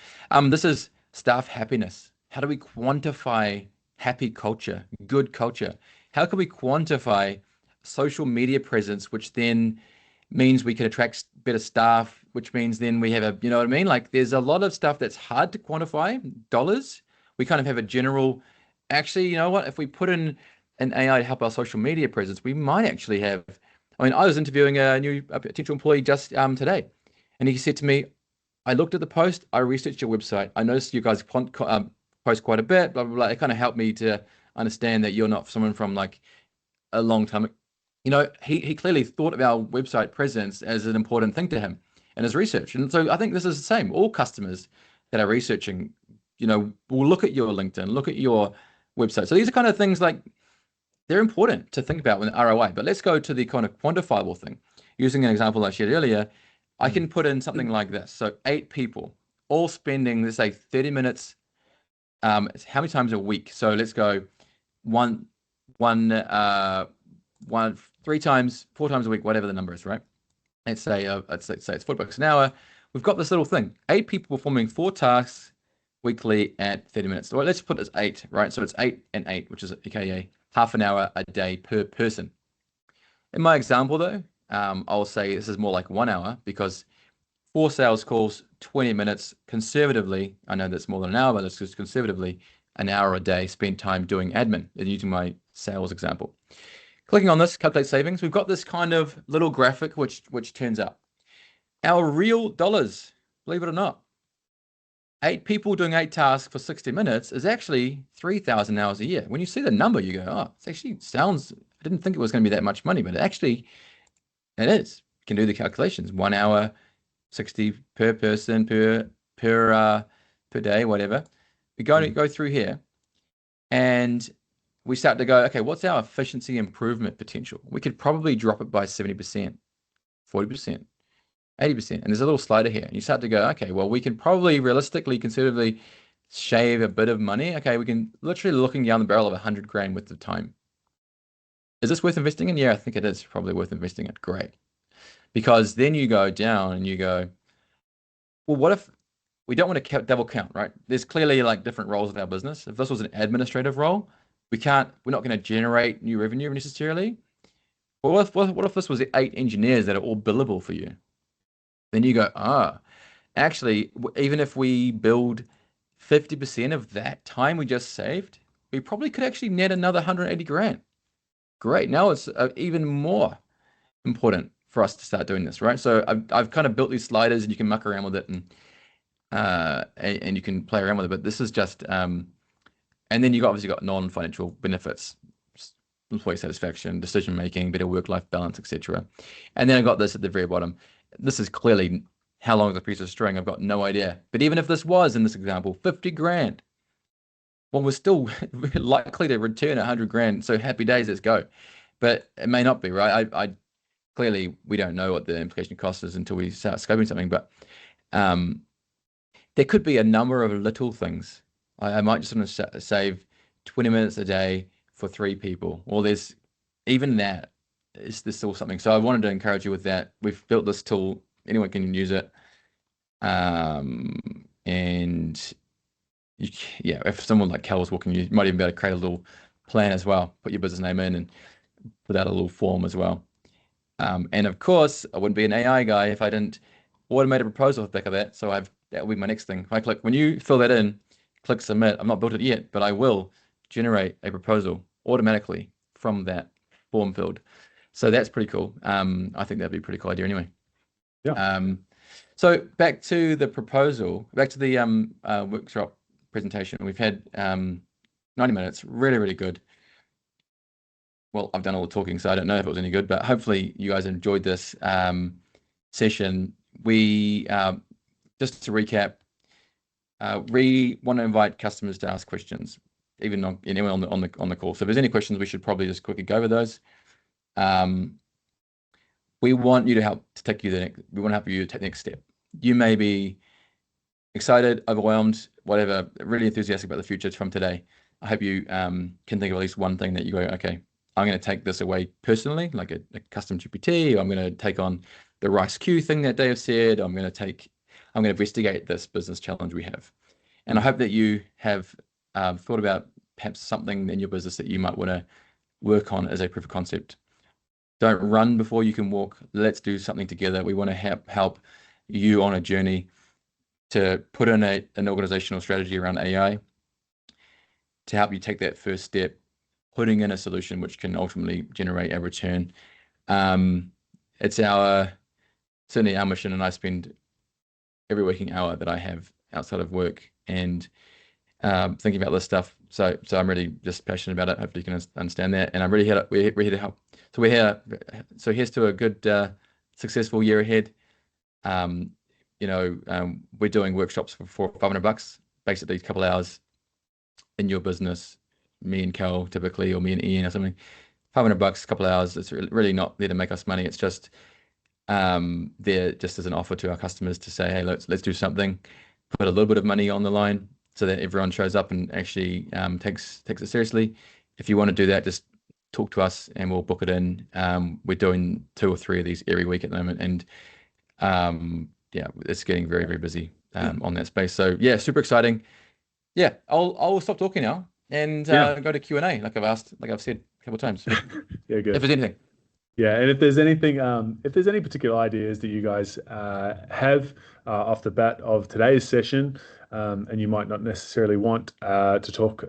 This is staff happiness. How do we quantify happy culture, good culture? How can we quantify social media presence, which then means we can attract better staff, which means then we have like there's a lot of stuff that's hard to quantify, dollars. We kind of have a general, actually, if we put in an AI to help our social media presence, we might actually have, I was interviewing a potential employee just today, and he said to me, I looked at the post, I researched your website, I noticed you guys post quite a bit, blah, blah, blah. It kind of helped me to understand that you're not someone from like a long time. You know, he clearly thought of our website presence as an important thing to him in his research. And so I think this is the same. All customers that are researching, you know, will look at your LinkedIn, look at your website. So these are kind of things like they're important to think about with ROI. But let's go to the kind of quantifiable thing. Using an example I shared earlier, I can put in something like this. So 8 people all spending, let's say 30 minutes, how many times a week? So let's go one, 3 times, 4 times a week, whatever the number is, right? Let's say it's $40 an hour. We've got this little thing, 8 people performing 4 tasks weekly at 30 minutes. So let's put it as 8, right? So it's 8 and 8, which is aka half an hour a day per person. In my example though, I'll say this is more like 1 hour because 4 sales calls, 20 minutes, conservatively, I know that's more than an hour, but it's just conservatively an hour a day spent time doing admin, using my sales example. Clicking on this, calculate savings, we've got this kind of little graphic which turns up. Our real dollars, believe it or not, 8 people doing 8 tasks for 60 minutes is actually 3,000 hours a year. When you see the number, you go, oh, it actually sounds, I didn't think it was going to be that much money, but it is. You can do the calculations, 1 hour, 60 per person, per day, whatever. We go through here and we start to go, okay, what's our efficiency improvement potential? We could probably drop it by 70%, 40%. 80%. And there's a little slider here. And you start to go, okay, well, we can probably realistically, conservatively shave a bit of money. Okay, we can literally looking down the barrel of 100 grand worth of time. Is this worth investing in? Yeah, I think it is probably worth investing in. Great. Because then you go down and you go, well, what if we don't want to double count, right? There's clearly like different roles in our business. If this was an administrative role, we're not going to generate new revenue necessarily. Well, what if this was 8 engineers that are all billable for you? Then you go, actually, even if we build 50% of that time we just saved, we probably could actually net another 180 grand. Great. Now it's even more important for us to start doing this, right? So I've kind of built these sliders and you can muck around with it and you can play around with it. But this is just, and then you obviously got non-financial benefits, employee satisfaction, decision-making, better work-life balance, etc. And then I got this at the very bottom. This is clearly how long is a piece of string? I've got no idea. But even if this was, in this example, 50 grand, well, we're still likely to return 100 grand. So happy days, let's go. But it may not be, right? I clearly, we don't know what the implication cost is until we start scoping something. But there could be a number of little things. I might just want to save 20 minutes a day for 3 people. Well, there's even that. Is there still something? So I wanted to encourage you with that. We've built this tool. Anyone can use it. And yeah, if someone like Cal was walking, you might even be able to create a little plan as well. Put your business name in and put out a little form as well. And of course, I wouldn't be an AI guy if I didn't automate a proposal off the back of that. So that will be my next thing. If I click, when you fill that in, click submit. I've not built it yet, but I will generate a proposal automatically from that form filled. So that's pretty cool. I think that'd be a pretty cool idea anyway. Yeah. So back to the proposal, back to the workshop presentation. We've had 90 minutes, really, really good. Well, I've done all the talking, so I don't know if it was any good, but hopefully you guys enjoyed this session. We, just to recap, we want to invite customers to ask questions, even anyone on the call. So if there's any questions, we should probably just quickly go over those. We want you to help to take you we want to help you take the next step. You may be excited, overwhelmed, whatever, really enthusiastic about the future from today. I hope you can think of at least one thing that you go, okay, I'm going to take this away personally, like a custom GPT, or I'm going to take on the Rice Q thing that Dave said. I'm going to investigate this business challenge we have. And I hope that you have thought about perhaps something in your business that you might want to work on as a proof of concept. Don't run before you can walk. Let's do something together. We want to help you on a journey to put in an organizational strategy around AI to help you take that first step, putting in a solution which can ultimately generate a return. It's certainly our mission, and I spend every waking hour that I have outside of work and thinking about this stuff. So I'm really just passionate about it. Hopefully you can understand that. And I'm really here. We're here to help. So we're here. So here's to a good, successful year ahead. We're doing workshops for $500, basically a couple hours in your business. Me and Cal typically, or me and Ian or something. $500, a couple hours. It's really not there to make us money. It's just there just as an offer to our customers to say, hey, let's do something, put a little bit of money on the line so that everyone shows up and actually takes it seriously. If you want to do that, just talk to us and we'll book it in. We're doing 2 or 3 of these every week at the moment, and yeah, it's getting very, very busy on that space. So yeah, super exciting. Yeah, I'll stop talking now and go to Q&A like I've said a couple of times. Yeah, good. If there's anything. Yeah, and if there's anything, if there's any particular ideas that you guys have off the bat of today's session, and you might not necessarily want to talk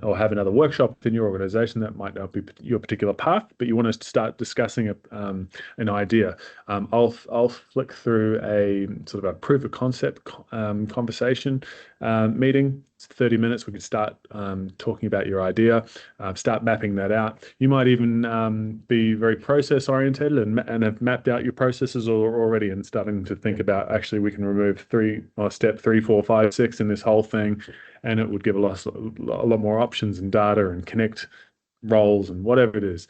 or have another workshop in your organization, that might not be your particular path, but you want us to start discussing an idea, I'll flick through a sort of a proof of concept conversation meeting. It's 30 minutes. We could start talking about your idea, start mapping that out. You might even be very process oriented and have mapped out your processes already and starting to think about, actually, we can remove step 3, 4, 5, 6 in this whole thing, and it would give a lot more options and data and connect roles and whatever it is.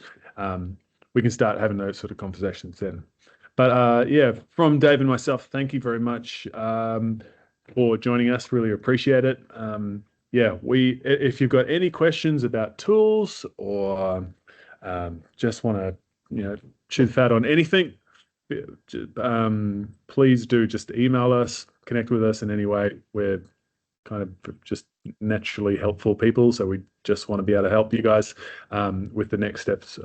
We can start having those sort of conversations then. But yeah, from Dave and myself, thank you very much for joining us. Really appreciate it. Yeah, if you've got any questions about tools or just want to chew the fat on anything, please do just email us, connect with us in any way. We're kind of just naturally helpful people, so we just want to be able to help you guys with the next steps